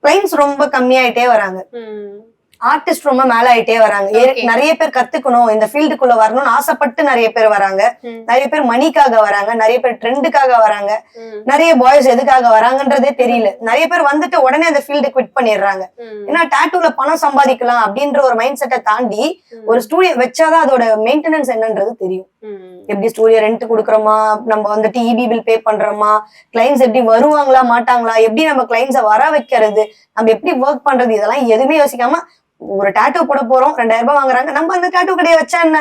கிளைண்ட்ஸ் ரொம்ப கம்மியாயிட்டே வராங்க, ஆர்டிஸ்ட் ரொம்ப மேல ஆயிட்டே வராங்க. நிறைய பேர் கத்துக்கணும், இந்த ஃபீல்டுக்குள்ள வரணும்னு ஆசைப்பட்டு நிறைய பேர் வராங்க. நிறைய பேர் மணிக்காக வராங்க, நிறைய பேர் ட்ரெண்டுக்காக வராங்க, நிறைய பாய்ஸ் எதுக்காக வராங்கன்றதே தெரியல. நிறைய பேர் வந்துட்டு உடனே அந்த ஃபீல்டு குவிட் பண்ணிடுறாங்க. ஏன்னா டாட்டூல பணம் சம்பாதிக்கலாம் அப்படின்ற ஒரு மைண்ட் செட்டை தாண்டி ஒரு ஸ்டூடியோ வச்சாதான் அதோட மெயின்டெனன்ஸ் என்னன்றது தெரியும். எப்படி ஸ்டூடியோ ரெண்ட் கொடுக்குறோமா, நம்ம வந்துட்டு இபி பில் பே பண்றோமா, கிளைண்ட்ஸ் எப்படி வருவாங்களா மாட்டாங்களா, எப்படி நம்ம கிளைண்ட்ஸை வர வைக்கிறது, நம்ம எப்படி ஒர்க் பண்றது, இதெல்லாம் எதுவுமே யோசிக்காம ஒரு டாட்டூ போட போறோம், 2000 ரூபாய் வாங்குறாங்க, நம்ம அந்த டாட்டூ கடையை வச்சா என்ன,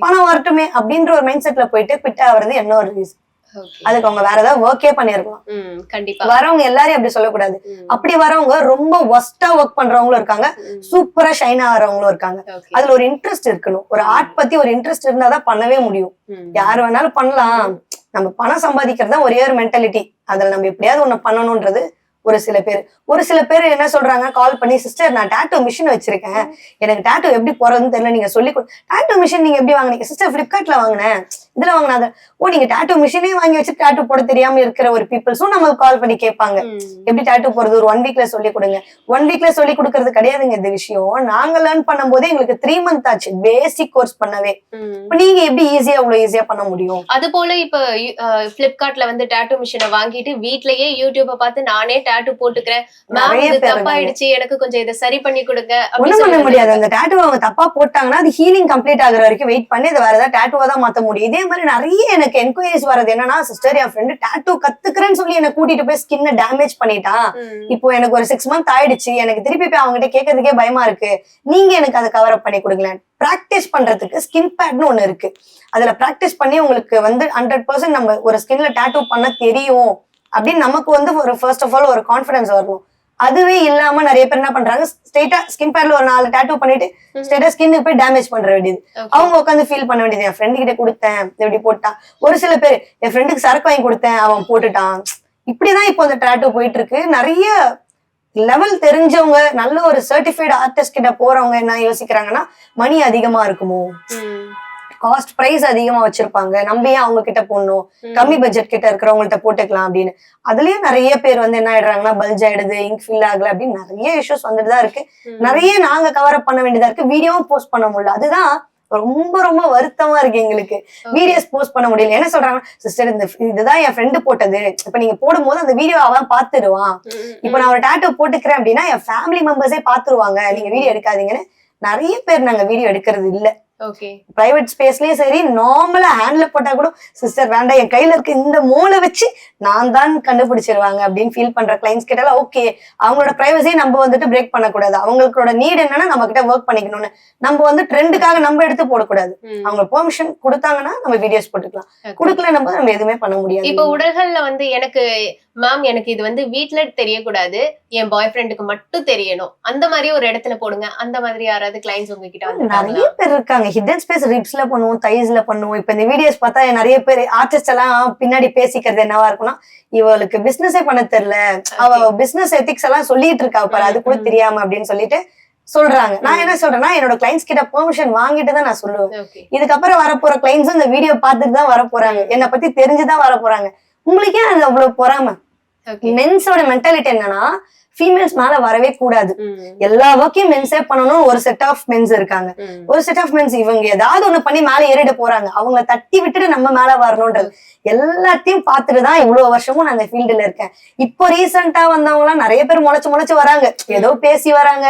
பணம் வரட்டுமே அப்படின்ற ஒரு மைண்ட் செட்ல போயிட்டு குவிட் ஆகுறது என்ன ஒரு ரீசன். அதுக்கு அவங்க வேற ஏதாவது ஒர்க்கே பண்ணிருக்கலாம். வரவங்க எல்லாரையும் அப்படி சொல்லக்கூடாது. அப்படி வரவங்க ரொம்ப ஒஸ்டா ஒர்க் பண்றவங்களும் இருக்காங்க, சூப்பரா ஷைன் ஆகிறவங்களும் இருக்காங்க. அதுல ஒரு இன்ட்ரெஸ்ட் இருக்கணும். ஒரு ஆர்ட் பத்தி ஒரு இன்ட்ரெஸ்ட் இருந்தாதான் பண்ணவே முடியும். யாரு வேணாலும் பண்ணலாம், நம்ம பணம் சம்பாதிக்கிறதா ஒரே ஒரு மென்டாலிட்டி, அதுல நம்ம எப்படியாவது ஒண்ணு பண்ணணும்ன்றது ஒரு சில பேர் என்ன சொல்றாங்க, கால் பண்ணி சிஸ்டர் நான் டாட்டூ மிஷின் வச்சிருக்கேன், எனக்கு டாட்டூ எப்படி போறதுன்னு தெரியல, நீங்க சொல்லி டாட்டூ மிஷின் நீங்க எப்படி வாங்கினீங்க சிஸ்டர்? பிளிப்கார்ட்ல வாங்கினேன், இதுல வாங்கினாத. ஓ, நீங்க டாட்டூ மிஷினே வாங்கி வச்சு டாட்டூ போட தெரியாம இருக்கிற ஒரு பீப்புள்ஸும் நமக்கு கால் பண்ணி கேட்பாங்க, எப்படி டாட்டூ போறது ஒரு 1 வீக்ல சொல்லி கொடுங்க. 1 வீக்ல சொல்லி கொடுக்கறது கிடையாதுங்க இந்த விஷயம். நாங்க லேர்ன் பண்ணும் போதே எங்களுக்கு 3 மந்த் ஆச்சு பேசிக் கோர்ஸ் பண்ணவே. இப்ப நீங்க எப்படி அவ்வளவு ஈஸியா பண்ண முடியும்? அது போல இப்ப பிளிப்கார்ட்ல வந்து டாட்டூ மிஷினை வாங்கிட்டு வீட்லயே யூடியூப பார்த்து நானே டாட்டூ போட்டுக்கிறேன், தப்பாயிடுச்சு எனக்கு கொஞ்சம் இதை சரி பண்ணி கொடுங்க, ஒண்ணும் பண்ண முடியாது. அந்த டாட்டூ அவங்க தப்பா போட்டாங்கன்னா அது ஹீலிங் கம்ப்ளீட் ஆகுற வரைக்கும் வெயிட் பண்ணி அதை வேற ஏதாவது டாட்டூவா தான் மாத்த முடியும். இதே மாதிரி நிறைய எனக்கு என்கொயரிஸ் வரது என்னன்னா, சிஸ்டர் என் ஃப்ரெண்டு டாட்டூ கத்துக்கிறேன்னு சொல்லி என்ன கூட்டிட்டு போய் ஸ்கின்னை டேமேஜ் பண்ணிட்டான், இப்போ எனக்கு ஒரு 6 மந்த் ஆயிடுச்சு, எனக்கு திருப்பி போய் அவங்க கிட்ட கேட்கறதுக்கே பயமா இருக்கு, நீங்க எனக்கு அதை கவர் அப் பண்ணி கொடுங்களேன். பிராக்டிஸ் பண்றதுக்கு ஸ்கின் பேட்னு ஒண்ணு இருக்கு, அதுல பிராக்டிஸ் பண்ணி உங்களுக்கு வந்து 100% நம்ம ஒரு ஸ்கின்ல டாட்டூ பண்ண தெரியும் அப்படின்னு நமக்கு வந்து ஒரு ஃபர்ஸ்ட் ஆஃப் ஆல் ஒரு கான்ஃபிடன்ஸ் வரணும். அதுவே இல்லாம நிறைய பேர் என்ன பண்றாங்க, ஸ்ட்ரெயிட்டா ஸ்கின் பேட்ல ஒரு 4 டாட்டூ பண்ணிட்டு ஸ்ட்ரெயிட்டா ஸ்கின்னுக்கு போய் டேமேஜ் பண்ற வேண்டியது. அவங்க உட்காந்து ஃபீல் பண்ண வேண்டியது, என் ஃப்ரெண்டு கிட்ட கொடுத்தேன் எப்படி போட்டான். ஒரு சில பேர் என் ஃப்ரெண்டுக்கு சரக்கு வாங்கி கொடுத்தேன் அவன் போட்டுட்டான். இப்படிதான் இப்போ அந்த டாட்டூ போயிட்டு இருக்கு. நிறைய லெவல் தெரிஞ்சவங்க நல்ல ஒரு சர்டிஃபைடு ஆர்டிஸ்ட் கிட்ட போறவங்க என்ன யோசிக்கிறாங்கன்னா, மணி அதிகமா இருக்குமோ, காஸ்ட் பிரைஸ் அதிகமா வச்சிருப்பாங்க, நம்ம ஏன் அவங்க கிட்ட போடணும், கம்மி பட்ஜெட் கிட்ட இருக்கிறவங்கள்ட்ட போட்டுக்கலாம் அப்படின்னு. அதுலயும் நிறைய பேர் வந்து என்ன ஆயிடுறாங்கன்னா, பல்ஜ் ஆயிடுது, இங்க் ஃபில் ஆகல அப்படின்னு நிறைய இஷ்யூஸ் வந்துட்டுதான் இருக்கு. நிறைய நாங்க கவர் அப் பண்ண வேண்டியதா இருக்கு, வீடியோவும் போஸ்ட் பண்ண முடியல. அதுதான் ரொம்ப ரொம்ப வருத்தமா இருக்கு எங்களுக்கு. வீடியோஸ் போஸ்ட் பண்ண முடியல. என்ன சொல்றாங்க, சிஸ்டர் இதுதான் என் ஃப்ரெண்டு போட்டது, இப்ப நீங்க போடும்போது அந்த வீடியோ அவன் பாத்துருவான், இப்ப நான் ஒரு டாட்டூ போட்டுக்கிறேன் அப்படின்னா என் ஃபேமிலி மெம்பர்ஸே பாத்துருவாங்க, நீங்க வீடியோ எடுக்காதீங்கன்னு நிறைய பேர் நாங்க வீடியோ எடுக்கிறது இல்ல. பிரைவேட் ஸ்பேஸ்லயும் சரி, நார்மலா ஹேண்ட்ல போட்டா கூட சிஸ்டர் வேண்டாம், என் கையில இருக்க இந்த மோலை வச்சு நான் தான் கண்டுபிடிச்சிருவாங்க அப்படின்னு ஃபீல் பண்ற கிளைண்ட்ஸ் கிட்ட ஓகே, அவங்களோட பிரைவசியை நம்ம வந்துட்டு பிரேக் பண்ணக்கூடாது. அவங்களோட நீட் என்னன்னா நம்ம கிட்ட ஒர்க் பண்ணிக்கணும்னு, நம்ம வந்து ட்ரெண்டுக்காக நம்ம எடுத்து போடக்கூடாது. அவங்க பெர்மிஷன் கொடுத்தாங்கன்னா நம்ம வீடியோஸ் போட்டுக்கலாம், கொடுக்கல நம்ம எதுவுமே பண்ண முடியாது. இப்ப உடல்கள்ல வந்து எனக்கு மேம் எனக்கு இது வந்து வீட்டுல தெரியக்கூடாது, என் பாய் ஃப்ரெண்டுக்கு மட்டும் தெரியணும், அந்த மாதிரி ஒரு இடத்துல போடுங்க, அந்த மாதிரி யாராவது கிளைண்ட்ஸ் உங்ககிட்ட வந்து? நிறைய பேர் இருக்காங்க. ஹிடன் ஸ்பேஸ் ரிப்ஸ்ல பண்ணுவோம், தைஸ்ல பண்ணுவோம். இப்ப இந்த வீடியோஸ் பார்த்தா நிறைய பேர் ஆர்டிஸ்ட் எல்லாம் பின்னாடி பேசிக்கிறது என்னவா இருக்கும்னா, இவளுக்கு பிசினஸே பண்ண தெரியல, அவ பிசினஸ் எத்திக்ஸ் எல்லாம் சொல்லிட்டு இருக்கா பாரு, அது கூட தெரியாம அப்படின்னு சொல்லிட்டு சொல்றாங்க. நான் என்ன சொல்றேன்னா என்னோட கிளைண்ட்ஸ் கிட்ட பெர்மிஷன் வாங்கிட்டு தான் நான் சொல்லுவேன். ஓகே இதுக்கப்புறம் வரப்போற கிளைண்ட்ஸும் இந்த வீடியோ பார்த்துட்டு தான் வர போறாங்க, என்னை பத்தி தெரிஞ்சுதான் வர போறாங்க. உங்களுக்கே அது அவ்வளவு பொறாம. ஓகே மென்ஸோட மென்டாலிட்டி என்னன்னா ஃபீமேல்ஸ் மேல வரவே கூடாது, எல்லா ஒர்க்கையும் மென்ஸே பண்ணணும். ஒரு செட் ஆஃப் மென்ஸ் இருக்காங்க, ஒரு செட் ஆஃப் மென்ஸ் இவங்க ஏதாவது ஒண்ணு பண்ணி மேல ஏறிட போறாங்க, அவங்கள தட்டி விட்டுட்டு நம்ம மேல வரணும்ன்றது எல்லாத்தையும் பார்த்துட்டுதான் இவ்வளவு வருஷமும் நான் இந்த ஃபீல்டுல இருக்கேன். இப்போ ரீசெண்டா வந்தவங்க எல்லாம் நிறைய பேர் முளைச்சு வராங்க, ஏதோ பேசி வராங்க,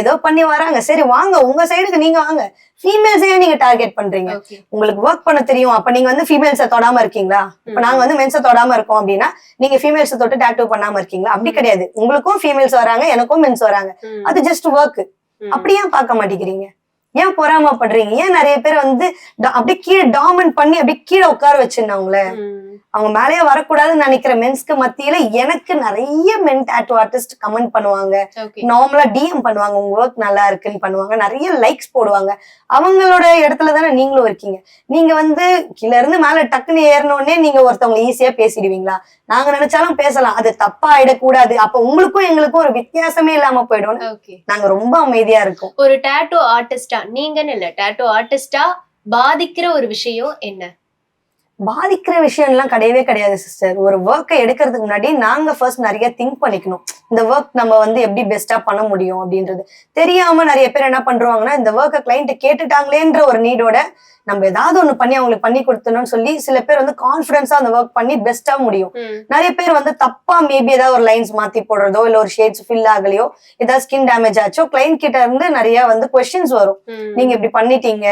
ஏதோ பண்ணி வராங்க. சரி வாங்க, உங்க சைடுக்கு நீங்க வாங்க. ஃபீமேல்ஸையே நீங்க டார்கெட் பண்றீங்க. உங்களுக்கு ஒர்க் பண்ண தெரியும், அப்ப நீங்க வந்து ஃபீமேல்ஸை தொடாம இருக்கீங்களா? இப்ப நாங்க வந்து மென்ஸை தொடாம இருக்கோம் அப்படின்னா நீங்க ஃபீமேல்ஸை தொட்டு டாட்டூ பண்ணாம இருக்கீங்களா? அப்படி கிடையாது. உங்களுக்கும் ஃபீமேல்ஸ் வராங்க, எனக்கும் மென்ஸ் வராங்க, அது ஜஸ்ட் ஒர்க். அப்படியே பார்க்க மாட்டேங்கிறீங்க, ஏன் பொறாமப்படுறீங்க? ஏன் நிறைய பேர் வந்து அப்படியே கீழே டாமினேட் பண்ணி அப்படியே கீழே உட்கார வச்சிருந்தவங்கள அவங்க மேலேயே வரக்கூடாதுன்னு நினைக்கிற மென்ஸ்க்கு மத்தியில எனக்கு நிறைய மென் டாட்டூ ஆர்டிஸ்ட் கமெண்ட் பண்ணுவாங்க, நார்மலா டிஎம் பண்ணுவாங்க, உங்க ஒர்க் நல்லா இருக்குன்னு பண்ணுவாங்க, நிறைய லைக்ஸ் போடுவாங்க. அவங்களோட இடத்துல தானே நீங்களும் இருக்கீங்க. நீங்க வந்து கீழ இருந்து மேல டக்குன்னு ஏறணுன்னே நீங்க ஒருத்தவங்க ஈஸியா பேசிடுவீங்களா? நாங்க நினைச்சாலும் பேசலாம், அது தப்பா ஆயிடக்கூடாது. அப்ப உங்களுக்கும் எங்களுக்கும் ஒரு வித்தியாசமே இல்லாம போயிடும். நாங்க ரொம்ப அமைதியா இருக்கோம். ஒரு டாட்டூ ஆர்டிஸ்டா, நீங்கன்னு இல்ல, டாட்டூ ஆர்டிஸ்டா பாதிக்கிற ஒரு விஷயம் என்ன? பாதிக்கிற விஷயம் எல்லாம் கிடையவே கிடையாது சிஸ்டர். ஒரு ஒர்க்கை எடுக்கிறதுக்கு முன்னாடி நாங்க ஃபர்ஸ்ட் நிறைய திங்க் பண்ணிக்கணும். இந்த ஒர்க் நம்ம வந்து எப்படி பெஸ்டா பண்ண முடியும் அப்படின்றது தெரியாம நிறைய பேர் என்ன பண்றாங்கன்னா, இந்த ஒர்க்கை கிளைண்ட் கேட்டுட்டாங்களேன்ற ஒரு நீடோட நம்ம ஏதாவது ஒண்ணு பண்ணி அவங்களுக்கு பண்ணி கொடுத்தணும்னு சொல்லி சில பேர் வந்து கான்பிடன்ஸா அந்த ஒர்க் பண்ணி பெஸ்டா முடியும். நிறைய பேர் வந்து தப்பா மேபி ஏதாவது ஒரு லைன்ஸ் மாத்தி போடுறதோ, இல்ல ஒரு ஷேட்ஸ் ஃபில் ஆகலையோ, ஏதாவது ஸ்கின் டேமேஜ் ஆச்சோ, கிளைண்ட் கிட்ட இருந்து நிறைய வந்து கொஸ்டின்ஸ் வரும். நீங்க இப்படி பண்ணிட்டீங்க,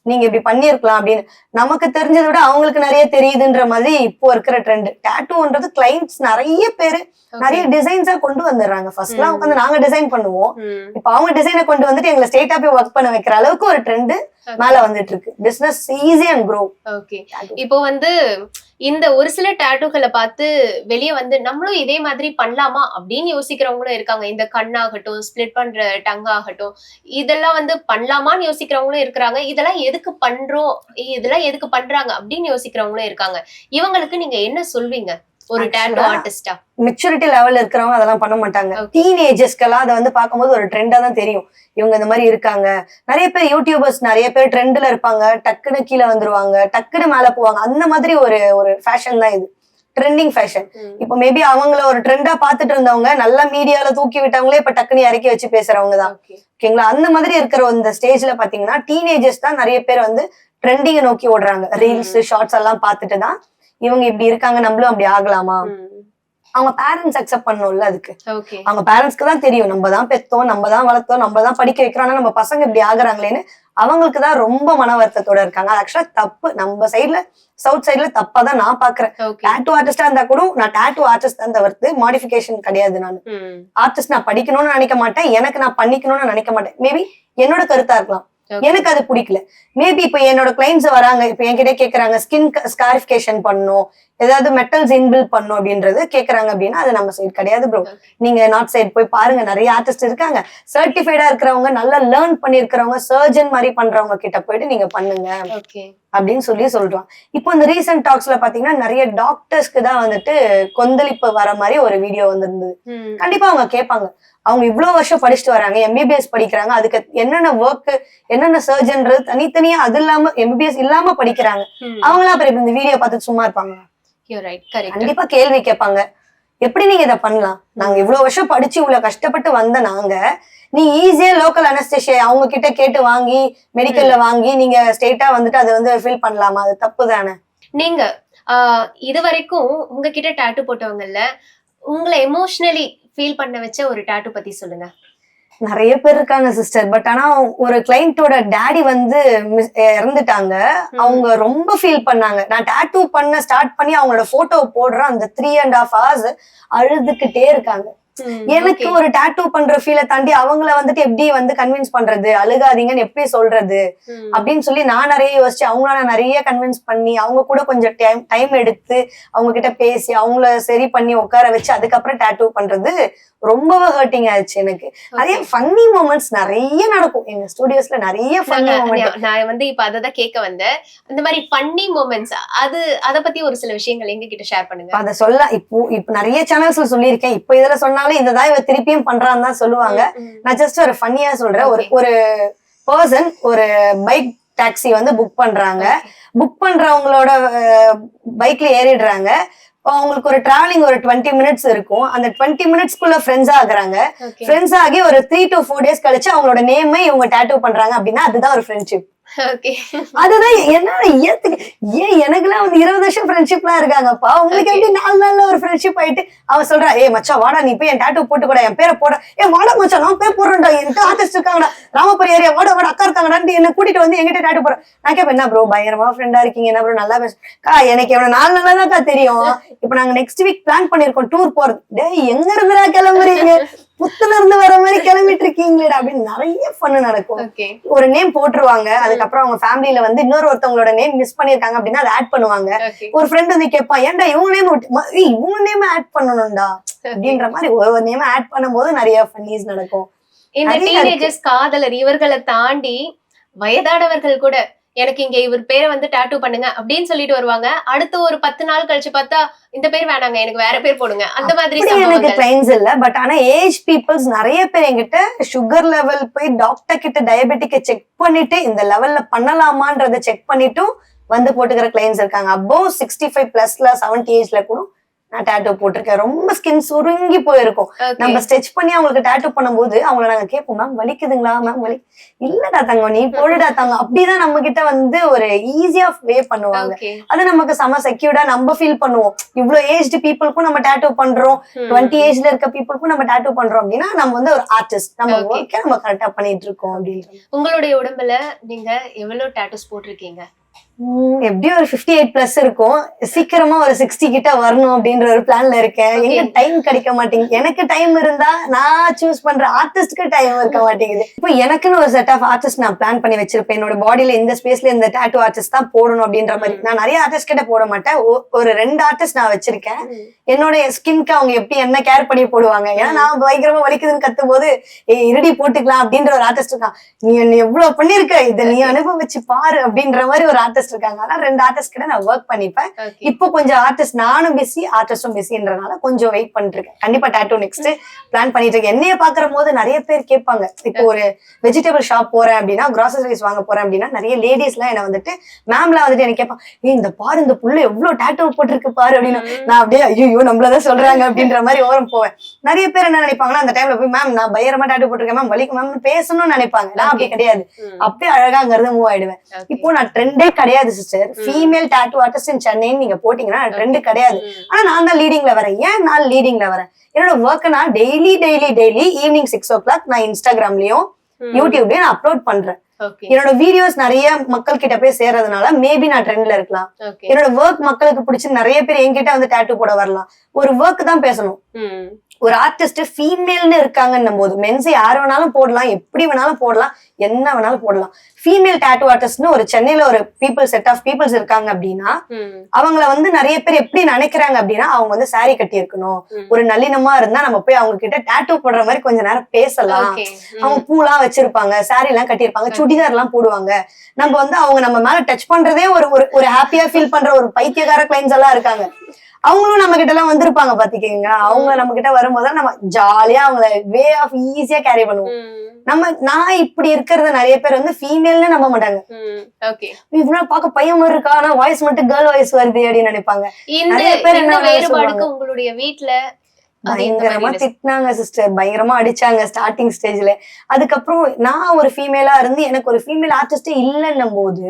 நீங்க இப்படி பண்ணிருக்கலாம் அப்படின்னு. நமக்கு தெரிஞ்சதை விட அவங்களுக்கு நிறைய தெரியுதுன்ற மாதிரி இப்போ இருக்கிற ட்ரெண்ட். டாட்டூன்றது கிளைண்ட்ஸ் நிறைய பேரு நிறைய டிசைன்ஸா கொண்டு வந்துடுறாங்க. ஃபர்ஸ்ட் எல்லாம் உட்காந்து நாங்க டிசைன் பண்ணுவோம், இப்ப அவங்க டிசைனை கொண்டு வந்துட்டு எங்களை ஸ்ட்ரெயிட்டா போய் ஒர்க் பண்ண வைக்கிற அளவுக்கு ஒரு ட்ரெண்ட் மேல வந்துட்டு இருக்கு. Business easy and grow. Okay, இப்போ வந்து இந்த ஒரு சில டாட்டூக்களை பார்த்து வெளியே வந்து நம்மளும் இதே மாதிரி பண்ணலாமா அப்படின்னு யோசிக்கிறவங்களும் இருக்காங்க. இந்த கண்ணாகட்டும், ஸ்பிளிட் பண்ற டங் ஆகட்டும், இதெல்லாம் வந்து பண்ணலாமான்னு யோசிக்கிறவங்களும் இருக்கிறாங்க. இதெல்லாம் எதுக்கு பண்றோம், இதெல்லாம் எதுக்கு பண்றாங்க அப்படின்னு யோசிக்கிறவங்களும் இருக்காங்க. இவங்களுக்கு நீங்க என்ன சொல்வீங்க ஒரு டாட்டூ ஆர்டிஸ்டா? மெச்சூரிட்டி லெவல்ல இருக்கிறவங்க அதெல்லாம் பண்ண மாட்டாங்க. டீனேஜர்ஸ்க்கெல்லாம் அதை வந்து பார்க்கும்போது ஒரு ட்ரெண்டா தான் தெரியும், இவங்க இந்த மாதிரி இருக்காங்க. நிறைய பேர் யூடியூபர்ஸ் நிறைய பேர் ட்ரெண்ட்ல இருப்பாங்க, டக்குன்னு கீழே வந்துருவாங்க, டக்குன்னு மேல போவாங்க. அந்த மாதிரி ஒரு ஃபேஷன் தான் இது, ட்ரெண்டிங் ஃபேஷன். இப்போ மேபி அவங்கள ஒரு ட்ரெண்டா பாத்துட்டு இருந்தவங்க நல்ல மீடியால தூக்கி விட்டவங்களே இப்ப டக்குன்னு இறக்கி வச்சு பேசுறவங்க தான். ஓகேங்களா? அந்த மாதிரி இருக்கிற இந்த ஸ்டேஜ்ல பாத்தீங்கன்னா டீனேஜர்ஸ் தான் நிறைய பேர் வந்து ட்ரெண்டிங்கை நோக்கி ஓடுறாங்க. ரீல்ஸ் ஷார்ட்ஸ் எல்லாம் பார்த்துட்டு தான் இவங்க இப்படி இருக்காங்க, நம்மளும் அப்படி ஆகலாமா. அவங்க பேரண்ட்ஸ் அக்செப்ட் பண்ணணும்ல, அதுக்கு அவங்க பேரண்ட்ஸ்க்கு தான் தெரியும், நம்ம தான் பெத்தோம், நம்ம தான் வளர்த்தோம், நம்ம தான் படிக்க வைக்கிறோம், நம்ம பசங்க இப்படி ஆகுறாங்களேன்னு அவங்களுக்கு தான் ரொம்ப மன வருத்தத்தோட இருக்காங்க. அது ஆக்சுவலா தப்பு. நம்ம சைட்ல சவுத் சைட்ல தப்பா தான் நான் பாக்குறேன். டாட்டூ ஆர்டிஸ்டா இருந்தா கூட நான் டாட்டூ ஆர்டிஸ்ட் தான் தவிர்த்து மாடிஃபிகேஷன் கிடையாது. நான் ஆர்டிஸ்ட் நான் படிக்கணும்னு நினைக்க மாட்டேன், எனக்கு நான் பண்ணிக்கணும்னு நினைக்க மாட்டேன். மேபி என்னோட கருத்தா இருக்கலாம், எனக்கு அது பிடிக்கல. மேபி இப்ப என்னோட கிளைண்ட்ஸ் வராங்க, இப்ப என்கிட்ட கேக்குறாங்க ஸ்கின் ஸ்காரிஃபிகேஷன் பண்ணணும், ஏதாவது மெட்டல்ஸ் இன்பில் பண்ணும் அப்படின்றது கேக்குறாங்க அப்படின்னா அது நம்ம சைடு கிடையாது ப்ரோ. நீங்க நார்த் சைடு போய் பாருங்க, நிறைய ஆர்டிஸ்ட் இருக்காங்க, சர்டிஃபைடா இருக்கிறவங்க, நல்லா லேர்ன் பண்ணிருக்கிறவங்க, சர்ஜன் மாதிரி பண்றவங்க கிட்ட போயிட்டு நீங்க பண்ணுங்க அப்படின்னு சொல்றோம். இப்போ இந்த ரீசெண்ட் டாக்ஸ்ல பாத்தீங்கன்னா நிறைய டாக்டர்ஸ்க்கு தான் வந்துட்டு கொந்தளிப்பு வர மாதிரி ஒரு வீடியோ வந்திருந்தது. கண்டிப்பா அவங்க கேட்பாங்க, அவங்க இவ்வளவு வருஷம் படிச்சுட்டு வராங்க, எம்பிபிஎஸ் படிக்கிறாங்க, அதுக்கு என்னென்ன ஒர்க், என்னென்ன சர்ஜன்றது தனித்தனியா, அது இல்லாம எம்பிபிஎஸ் இல்லாம படிக்கிறாங்க. அவங்களா அப்புறம் இந்த வீடியோ பார்த்து சும்மா இருப்பாங்க? கண்டிப்பா கேள்வி கேட்பாங்க, எப்படி நீங்க இதை பண்ணலாம்? நாங்க இவ்வளவு வருஷம் படிச்சு இவ்வளவு கஷ்டப்பட்டு வந்த நாங்க, நீ ஈஸியா லோக்கல் அனஸ்தேஷியா அவங்க கிட்ட கேட்டு வாங்கி மெடிக்கல்ல வாங்கி நீங்க ஸ்ட்ரெயிட்டா வந்துட்டு அதை வந்து ஃபில் பண்ணலாமா? அது தப்பு தானே. நீங்க இது வரைக்கும் உங்ககிட்ட டாட்டூ போட்டவங்கல்ல உங்களை எமோஷனலி ஃபீல் பண்ண வச்ச ஒரு டாட்டூ பத்தி சொல்லுங்க. நிறைய பேர் இருக்காங்க சிஸ்டர். பட் ஆனா ஒரு கிளைண்டோட டாடி வந்து இறந்துட்டாங்க. அவங்க ரொம்ப ஃபீல் பண்ணாங்க. நான் டாட்டூ பண்ண ஸ்டார்ட் பண்ணி அவங்களோட போட்டோ போடுறேன், அந்த 3.5 hours அழுதுகிட்டே இருக்காங்க. எனக்கு ஒரு டாட்டூ பண்ற ஃபீலை தாண்டி அவங்கள வந்துட்டு எப்படி வந்து கன்வின்ஸ் பண்றது, அழுகாதீங்கன்னு எப்படி சொல்றது அப்படின்னு சொல்லி நான் நிறைய யோசிச்சு அவங்கள நான் நிறைய கன்வின்ஸ் பண்ணி அவங்க கூட கொஞ்சம் டைம் எடுத்து அவங்க கிட்ட பேசி அவங்கள சரி பண்ணி உட்கார வச்சு அதுக்கப்புறம் டாட்டூ பண்றது ரொம்பவே ஹர்ட்டிங் ஆயிடுச்சு எனக்கு. அதே ஃபன்னி மொமெண்ட்ஸ் நிறைய நடக்கும் எங்க ஸ்டுடியோஸ்ல, நிறைய ஃபன்னி மொமெண்ட். நான் வந்து இப்ப அததான் கேட்க வந்தேன், இந்த மாதிரி ஃபன்னி மொமெண்ட்ஸ் அத பத்தி ஒரு சில விஷயங்கள் எங்க கிட்ட ஷேர் பண்ணுங்க. அத சொல்ல இப்போ நிறைய சேனல்ஸ்ல சொல்லியிருக்கேன். இப்போ இதுல சொன்னா பண்ணாலும் இததான் இவ திருப்பியும் பண்றான்னு தான் சொல்லுவாங்க. நான் ஜஸ்ட் ஒரு ஃபன்னியா சொல்றேன். ஒரு பர்சன் ஒரு பைக் டாக்ஸி வந்து புக் பண்றாங்க. புக் பண்றவங்களோட பைக்ல ஏறிடுறாங்க. அவங்களுக்கு ஒரு டிராவலிங் ஒரு 20 மினிட்ஸ் இருக்கும். அந்த 20 மினிட்ஸ்க்குள்ள ஃப்ரெண்ட்ஸ் ஆகுறாங்க. ஃப்ரெண்ட்ஸ் ஆகி ஒரு 3 to 4 days கழிச்சு அவங்களோட நேமை இவங்க டாட்டூ பண்றாங்க அப்படின்னா அதுதான் ஒரு ஃப்ரெண்ட்ஷிப். அதுதான் என்னால ஏன் எனக்குலாம் வந்து 20 வருஷம் ஃப்ரெண்ட்ஷிப்லாம் இருக்காங்கப்பா, உங்களுக்கு எப்படி 4 நாள்ல ஒரு ஃப்ரெண்ட்ஷிப் ஆயிட்டு அவ சொல்றா, மச்சான் வாடா நீ போய் என் டாட்டூ போட்டு கூட என் பேரை போட, வாடா மச்சான் நான் பேர் போடுறேன்டா, என்கிட்ட ஆர்டிஸ்ட் இருக்காங்கடா, ராமபுரி ஏரியா வாடா அக்கா இருக்காங்கடா, என்ன கூட்டிட்டு வந்து என்கிட்ட டாட்டூ போடுறேன். நான் கேட்பேன், என்ன ப்ரோ பயங்கரமா ஃப்ரெண்டா இருக்கீங்க, என்ன ப்ரோ நல்லா பேசுக்கா, எனக்கு எவ்வளவு 4 நாளா தான்க்கா தெரியும். இப்ப நாங்க நெக்ஸ்ட் வீக் பிளான் பண்ணிருக்கோம் டூர் போறது. டேய் எங்க இருந்துடா கிளம்புறீங்க, புத்துல இருந்து வர மாதிரி கிளம்பிட்டு இருக்கீங்களேடா அப்படின்னு நிறைய ஃபன் நடக்கும். ஒரு நேம் போட்டுருவாங்க, அதுக்கப்புறம் அவங்க ஃபேமிலியில வந்து இன்னொரு ஒருத்தவங்களோட நேம் மிஸ் பண்ணிருக்காங்க அப்படின்னா அதை ஆட் பண்ணுவாங்க. ஒரு ஃப்ரெண்ட் வந்து கேட்பான், ஏன்டா இவங்க நேம் ஆட் பண்ணணும்டா அப்படின்ற மாதிரி ஒரு நேம் ஆட் பண்ணும்போது நிறைய ஃபன்னிஸ் நடக்கும். இந்த டீனேஜர்ஸ் காதலர் இவர்களை தாண்டி வயதானவர்கள் கூட எனக்கு இங்க இவர் பேரை வந்து டாட்டூ பண்ணுங்க அப்படின்னு சொல்லிட்டு வருவாங்க. அடுத்து ஒரு 10 நாள் கழிச்சு பார்த்தா இந்த பேர் வேணாங்க எனக்கு வேற பேர் போடுங்க, அந்த மாதிரி எனக்கு கிளைண்ட்ஸ் இல்ல. பட் ஆனா ஏஜ் பீப்புள்ஸ் நிறைய பேர் என்கிட்ட சுகர் லெவல் போய் டாக்டர் கிட்ட டயபெட்டிக்க செக் பண்ணிட்டு இந்த லெவல்ல பண்ணலாமான்றத செக் பண்ணிட்டும் வந்து போட்டுக்கிற கிளைண்ட்ஸ் இருக்காங்க. அபோவ் 65+ல 70 ஏஜ்ல கூட நான் டாட்டூ போட்டிருக்கேன். ரொம்ப ஸ்கின் சுருங்கி போயிருக்கும். நம்ம ஸ்ட்ரெச் பண்ணி அவங்களுக்கு டாட்டூ பண்ணும்போது அவங்கள நாங்க கேட்போம், மேம் வலிக்குதுங்களா மேம் இல்லடா தங்கம் நீ போடுடா தங்கம், அப்படிதான் நம்ம கிட்ட வந்து ஒரு ஈஸியா வே பண்ணுவாங்க. அது நமக்கு செம செக்யூர்டா நம்ம ஃபீல் பண்ணுவோம். இவ்வளவு ஏஜ்டு பீப்புளுக்கும் நம்ம டாட்டூ பண்றோம், 20 ஏஜ்ல இருக்க பீப்புளுக்கும் நம்ம டாட்டூ பண்றோம் அப்படின்னா நம்ம வந்து ஒரு ஆர்டிஸ்ட், நம்ம ஒர்க்கை நம்ம கரெக்டா பண்ணிட்டு இருக்கோம் அப்படின்னு. உங்களுடைய உடம்புல நீங்க எவ்வளவு டாட்டூஸ் போட்டிருக்கீங்க? எப்படியும் ஒரு 58+ இருக்கும். சீக்கிரமா ஒரு 60 கிட்ட வரணும் அப்படின்ற ஒரு பிளான்ல இருக்கேன். எங்க டைம் கிடைக்க மாட்டேங்குது. எனக்கு டைம் இருந்தா நான் சூஸ் பண்ற ஆர்டிஸ்ட்க்கு டைம் இருக்க மாட்டேங்குது. இப்போ எனக்குன்னு ஒரு செட் ஆஃப் ஆர்டிஸ்ட் நான் பிளான் பண்ணி வச்சிருப்பேன். என்னோட பாடியில இந்த ஸ்பேஸ்ல இந்த டாட்டூ ஆர்டிஸ்ட் தான் போடணும் அப்படின்ற மாதிரி. நான் நிறைய ஆர்டிஸ்ட் கிட்ட போட மாட்டேன். ஒரு 2 ஆர்டிஸ்ட் நான் வச்சிருக்கேன். என்னோட ஸ்கின்க்கு அவங்க எப்படி என்ன கேர் பண்ணி போடுவாங்க. ஏன்னா நான் பயங்கரமா வலிக்குதுன்னு கத்தும் போது இருடி போட்டுக்கலாம் அப்படின்ற ஒரு ஆர்டிஸ்ட் இருக்கான். நீ என்ன எவ்வளவு பண்ணிருக்க, இதை நீ அனுபவிச்சு பாரு அப்படின்ற மாதிரி ஒரு ஆர்டிஸ்ட் இருக்காங்க. அதனால 2 ஆர்டிஸ்ட் கிட்ட நான் ஒர்க் பண்ணிப்பேன். இப்போ கொஞ்சம் ஆர்டிஸ்ட் நானும் பிஸி ஆர்டிஸ்டும் பிஸின்றனால கொஞ்சம் வெயிட் பண்ணிட்டு இருக்கேன். கண்டிப்பா டாட்டூ நெக்ஸ்ட் பிளான் பண்ணிட்டு இருக்கேன். என்னைய பாக்குற போது நிறைய பேர் கேட்பாங்க, இப்போ ஒரு வெஜிடபிள் ஷாப் போறேன் அப்படின்னா, கிராசரிஸ் வாங்க போறேன் அப்படின்னா நிறைய லேடிஸ் எல்லாம் என்ன வந்துட்டு மேம்லாம் வந்துட்டு எனக்கு கேட்பாங்க, இந்த பாரு இந்த புள்ள எவ்வளவு டாட்டூ போட்டிருக்கு பாரு அப்படின்னு. நான் அப்படியே ஐயோ நம்மளதான் சொல்றாங்க அப்படின்ற மாதிரி ஓரம் போவேன். நிறைய பேர் என்ன நினைப்பாங்கன்னா அந்த டைம்ல போய் மேம் நான் பயங்கரமா டாட்டூ போட்டிருக்கேன் மேம் வலிக்கு மேம் பேசணும்னு நினைப்பாங்க. நான் அப்படி கிடையாது, அப்படியே அழகாங்கிறது மூவ் ஆயிடுவேன். இப்போ நான் ட்ரெண்டே கிடையாது sister. Female tattoo artist in சென்னைன்னு நீங்க போட்டீங்கன்னா ட்ரெண்ட் கிடையாது. ஆனா நான் தான் லீடிங்ல வரேன். ஏன் நான் லீடிங்ல வரேன்? என்னோட ஒர்க் நான் டெய்லி ஈவினிங் 6 o'clock நான் இன்ஸ்டாகிராம்லயும் யூடியூப்லயும் நான் அப்லோட் பண்றேன். என்னோட வீடியோஸ் நிறைய மக்கள் கிட்ட போய் சேர்றதுனால மேபி நான் ட்ரெண்ட்ல இருக்கலாம். என்னோட ஒர்க் மக்களுக்கு பிடிச்சி நிறைய பேர் என்கிட்ட வந்து டாட்டூ போட வரலாம். ஒரு ஒர்க் தான் பேசணும். ஒரு ஆர்டிஸ்ட் ஃபீமேல்னு இருக்காங்கன்னும் போது மென்ஸ் யாரு வேணாலும் போடலாம், எப்படி வேணாலும் போடலாம், என்ன வேணாலும் போடலாம். ஃபீமேல் டாட்டூ ஆர்டிஸ்ட்னு ஒரு சென்னையில ஒரு செட் ஆஃப் பீப்புள்ஸ் இருக்காங்க அப்படின்னா அவங்கள வந்து நிறைய பேர் எப்படி நினைக்கிறாங்க அப்படின்னா அவங்க வந்து சாரி கட்டி இருக்கணும், ஒரு நல்லினமா இருந்தா நம்ம போய் அவங்க கிட்ட டாட்டூ போடுற மாதிரி கொஞ்ச நேரம் பேசலாம். அவங்க பூலாம் வச்சிருப்பாங்க, சாரி எல்லாம் கட்டியிருப்பாங்க, சுடிதார் எல்லாம் போடுவாங்க. நம்ம வந்து அவங்க நம்ம மேல டச் பண்றதே ஒரு ஹாப்பியா ஃபீல் பண்ற ஒரு பைத்தியக்கார கிளைண்ட்ஸ் எல்லாம் இருக்காங்க. அவங்களும் நம்ம கிட்ட எல்லாம் வந்திருப்பாங்க பாத்துக்கீங்க. அவங்க நம்ம கிட்ட வரும்போது நம்ம ஜாலியா அவங்கள வே ஆஃப் ஈஸியா கேரி பண்ணுவோம். நான் இப்படி இருக்கிறத நிறைய பேர் வந்து ஃபீமேல்னு நம்ப மாட்டாங்க. இவ்வளவு பாக்க பையன் மாதிரி இருக்கா, ஆனா வாய்ஸ் மட்டும் கேர்ள் வாய்ஸ் வருது அப்படின்னு நினைப்பாங்க. நிறைய பேர் என்ன வேறுபாடுக்கு உங்களுடைய வீட்டுல பயங்கரமா திட்டினாங்க சிஸ்டர், பயங்கரமா அடிச்சாங்க ஸ்டார்டிங் ஸ்டேஜ்ல. அதுக்கப்புறம் நான் ஒரு ஃபீமேலா இருந்து எனக்கு ஒரு ஃபீமேல் ஆர்டிஸ்டே இல்லன்னும் போது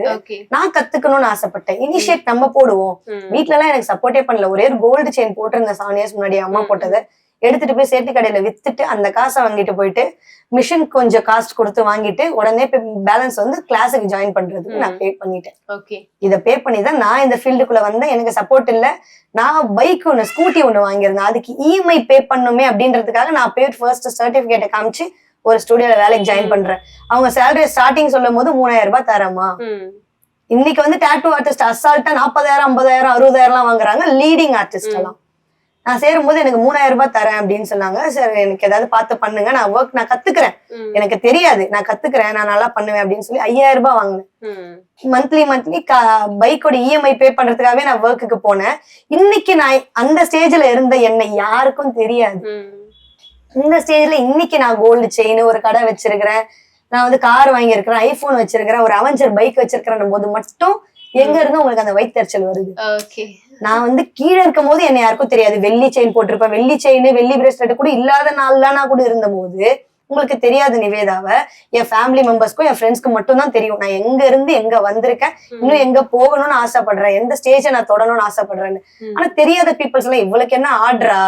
நான் கத்துக்கணும்னு ஆசைப்பட்டேன். இனிஷியேட் நம்ம போடுவோம். வீட்டுல எல்லாம் எனக்கு சப்போர்ட்டே பண்ணல. ஒரே ஒரு கோல்டு செயின் போட்டிருந்தேன் 7 years முன்னாடி அம்மா போட்டதை எடுத்துட்டு போய் சேட்டு கடையில வித்துட்டு அந்த காசை வாங்கிட்டு போயிட்டு மிஷின் கொஞ்சம் காஸ்ட் கொடுத்து வாங்கிட்டு உடனே பேலன்ஸ் வந்து கிளாஸுக்கு ஜாயின் பண்றதுக்கு நான் பே பண்ணிட்டேன். இதை பே பண்ணிதான் நான் இந்த ஃபீல்டுக்குள்ள வந்தேன். எனக்கு சப்போர்ட் இல்ல. நான் பைக் ஸ்கூட்டி ஒண்ணு வாங்கியிருந்தேன். அதுக்கு இஎம்ஐ பே பண்ணுமே அப்படின்றதுக்காக நான் போய் ஃபர்ஸ்ட் சர்டிபிகேட்டை காமிச்சு ஒரு ஸ்டுடியோல வேலைக்கு ஜாயின் பண்றேன். அவங்க சேலரி ஸ்டார்டிங் சொல்லும் போது 3000 ரூபாய் தரமா. இன்னைக்கு வந்து டாட்டூ ஆர்டிஸ்ட் அசால்ட்டா 40,000 50,000 60,000 எல்லாம் வாங்குறாங்க லீடிங் ஆர்டிஸ்ட் எல்லாம். நான் சேரும்போது எனக்கு 3000 ரூபாய் தரேன் அப்படின்னு சொன்னாங்க. சரி எனக்கு ஏதாவது பார்த்து பண்ணுங்க, நான் ஒர்க் நான் கத்துக்கிறேன், எனக்கு தெரியாது நான் கத்துக்கிறேன், நான் நல்லா பண்ணுவேன் அப்படின்னு சொல்லி 5000 ரூபாய் வாங்கினேன். மந்த்லி பைக்கோட இஎம்ஐ பே பண்றதுக்காகவே நான் ஒர்க்குக்கு போனேன். இன்னைக்கு நான் அந்த ஸ்டேஜ்ல இருந்த என்னை யாருக்கும் தெரியாது. இந்த ஸ்டேஜ்ல இன்னைக்கு நான் கோல்டு செயின் ஒரு கடை வச்சிருக்கிறேன், நான் வந்து கார் வாங்கியிருக்கிறேன், ஐபோன் வச்சிருக்கிறேன், ஒரு அவெஞ்சர் பைக் வச்சிருக்கிறேன் போது மட்டும் எங்க இருந்து உங்களுக்கு அந்த வயிற்றுச்சல் வருது? ஓகே. நான் வந்து கீழே இருக்கும் போது என்ன யாருக்கும் தெரியாது. வெள்ளி செயின் போட்டிருப்பேன், வெள்ளி செயின் வெள்ளி பிரேஸ்லெட் கூட இல்லாத நாள்லாம் கூட இருந்த போது உங்களுக்கு தெரியாது நிவேதாவை. என் ஃபேமிலி மெம்பர்ஸ்க்கும் என் ஃப்ரெண்ட்ஸ்க்கு மட்டும் தான் தெரியும் நான் எங்க இருந்து எங்க வந்திருக்கேன், இன்னும் எங்க போகணும்னு ஆசைப்படுறேன், எந்த ஸ்டேஜை நான் தொடணும்னு ஆசைப்படுறேன்னு. ஆனா தெரியாத பீப்புள்ஸ் எல்லாம் இவளுக்கு என்ன ஆர்டரா,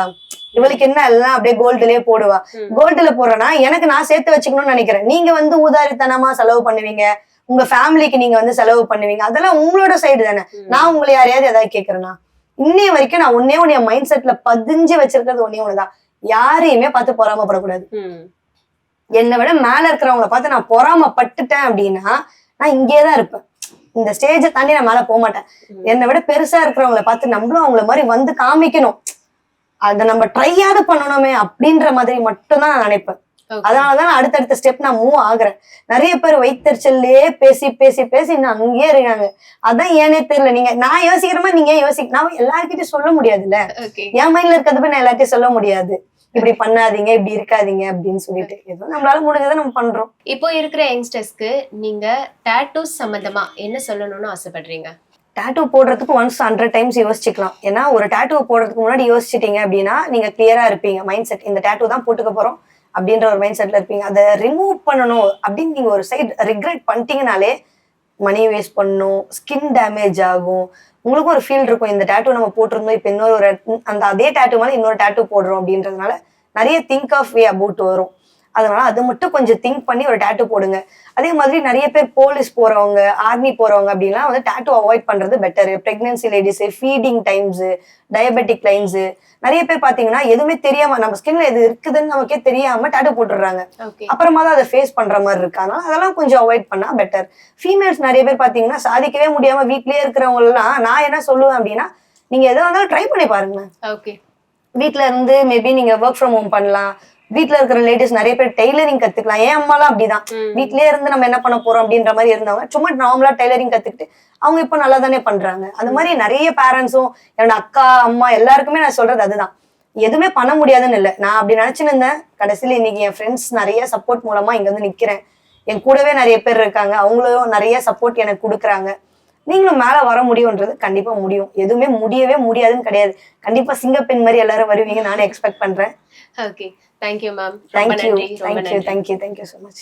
இவளுக்கு என்ன எல்லாம் அப்படியே கோல்டுலயே போடுவா. கோல்டுல போடுறேன்னா எனக்கு நான் சேர்த்து வச்சுக்கணும்னு நினைக்கிறேன். நீங்க வந்து ஊதாரித்தனமா செலவு பண்ணுவீங்க, உங்க ஃபேமிலிக்கு நீங்க வந்து செலவு பண்ணுவீங்க, அதெல்லாம் உங்களோட சைடு தானே. நான் உங்களை யாரையாவது ஏதாவது கேட்கறேன்னா? இன்னைய வரைக்கும் நான் ஒன்னே ஒன்னு என் மைண்ட் செட்ல பதிஞ்சு வச்சிருக்கிறது ஒன்னே ஒண்ணுதான், யாரையுமே பார்த்து பொறாமப்படக்கூடாது. என்னை விட மேல இருக்கிறவங்கள பார்த்து நான் பொறாமப்பட்டுட்டேன் அப்படின்னா நான் இங்கேதான் இருப்பேன். இந்த ஸ்டேஜை தாண்டி நான் மேல போக மாட்டேன். என்னை விட பெருசா இருக்கிறவங்கள பார்த்து நம்மளும் அவங்கள மாதிரி வந்து காமிக்கணும், அதை நம்ம ட்ரையாவது பண்ணணுமே அப்படின்ற மாதிரி மட்டும் தான் நான் நினைப்பேன். அதனாலதான் நான் அடுத்தடுத்த ஸ்டெப் நான் மூவ் ஆகுறேன். நிறைய பேர் வயிற்றுச்சல்லே பேசி பேசி பேசி இன்னும் அங்கேயே இருக்காங்க. அதான் ஏனே தெரியல. நீங்க நான் யோசிக்கிற மாதிரி நீங்க யோசிக்க நான் எல்லார்கிட்டயும் சொல்ல முடியாதுல்ல. என் மைண்ட்ல இருக்கிறத போய் நான் எல்லார்ட்டையும் சொல்ல முடியாது, இப்படி பண்ணாதீங்க இப்படி இருக்காதீங்க அப்படின்னு சொல்லிட்டு. ஏதோ நம்மளால முடிஞ்சதை நம்ம பண்றோம். இப்போ இருக்கிற யங்ஸ்டர்ஸ்க்கு நீங்க டாட்டூஸ் சம்பந்தமா என்ன சொல்லணும்னு ஆசைப்படுறீங்க? டாட்டூ போடுறதுக்கு ஒன்ஸ் 100 டைம்ஸ் யோசிச்சுக்கலாம். ஏன்னா ஒரு டாட்டூ போடுறதுக்கு முன்னாடி யோசிச்சிட்டீங்க அப்படின்னா நீங்க கிளியரா இருப்பீங்க. மைண்ட் செட் இந்த டாட்டூ தான் போட்டுக்க போறோம் அப்படின்ற ஒரு மைண்ட் செட்ல இருப்பீங்க. அதை ரிமூவ் பண்ணணும் அப்படின்னு நீங்க ஒரு சைடு ரிக்ரெட் பண்ணிட்டீங்கனாலே மணி வேஸ்ட் பண்ணணும், ஸ்கின் டேமேஜ் ஆகும். உங்களுக்கும் ஒரு ஃபீல் இருக்கும், இந்த டாட்டூ நம்ம போட்டிருந்தோம், இப்ப இன்னொரு அந்த அதே டாட்டூ மேலே இன்னொரு டாட்டூ போடுறோம் அப்படின்றதுனால நிறைய திங்க் ஆஃப் வே அபவுட் வரும். அதனால அது மட்டும் கொஞ்சம் திங்க் பண்ணி ஒரு டாட்டூ போடுங்க. அதே மாதிரி நிறைய பேர் போலீஸ் போறவங்க, ஆர்மி போறவங்க அப்படின்லாம் வந்து டாட்டூ அவாய்ட் பண்றது better. Pregnancy ladies, feeding times, diabetic lines, நிறைய பேர் பாத்தீங்கன்னா எதுவுமே தெரியாம நம்ம ஸ்கின்ல எது இருக்குதுன்னு நமக்கே தெரியாம டாட்டூ போட்டுடுறாங்க. அப்புறமா தான் அதை ஃபேஸ் பண்ற மாதிரி இருக்கு. அதனால அதெல்லாம் கொஞ்சம் அவாய்ட் பண்ணா பெட்டர். ஃபீமேல்ஸ் நிறைய பேர் பாத்தீங்கன்னா சாதிக்கவே முடியாம வீட்லயே இருக்கிறவங்க எல்லாம் நான் என்ன சொல்லுவேன் அப்படின்னா, நீங்க எதை வந்தாலும் ட்ரை பண்ணி பாருங்க. வீட்டுல இருந்து மேபி நீங்க ஒர்க் ஃப்ரம் ஹோம் பண்ணலாம். வீட்டுல இருக்கிற லேடிஸ் நிறைய பேர் டெய்லரிங் கத்துக்கலாம். ஏன் அம்மாலாம் அப்படிதான், வீட்லயே இருந்து நம்ம என்ன பண்ண போறோம் அப்படின்ற மாதிரி இருந்தவங்க சும்மா நார்மலா டெய்லரிங் கத்துக்கிட்டு அவங்க இப்ப நல்லா தானே பண்றாங்க. அந்த மாதிரி நிறைய பேரண்ட்ஸும் என்னோட அக்கா அம்மா எல்லாருக்குமே நான் சொல்றது அதுதான், எதுவுமே பண்ண முடியாதுன்னு இல்லை. நான் அப்படி நினைச்சுன்னு இருந்தேன். கடைசியில இன்னைக்கு என் ஃப்ரெண்ட்ஸ் நிறைய சப்போர்ட் மூலமா இங்க வந்து நிக்கிறேன். என் கூடவே நிறைய பேர் இருக்காங்க, அவங்களும் நிறைய சப்போர்ட் எனக்கு கொடுக்குறாங்க. நீங்களும் மேல வர முடியும்ன்றது கண்டிப்பா முடியும். எதுவுமே முடியவே முடியாதுன்னு கிடையாது. கண்டிப்பா சிங்கப்பெண் மாதிரி எல்லாரும் வருவீங்க நானே எக்ஸ்பெக்ட் பண்றேன். Okay, thank you ma'am. Thank you so much.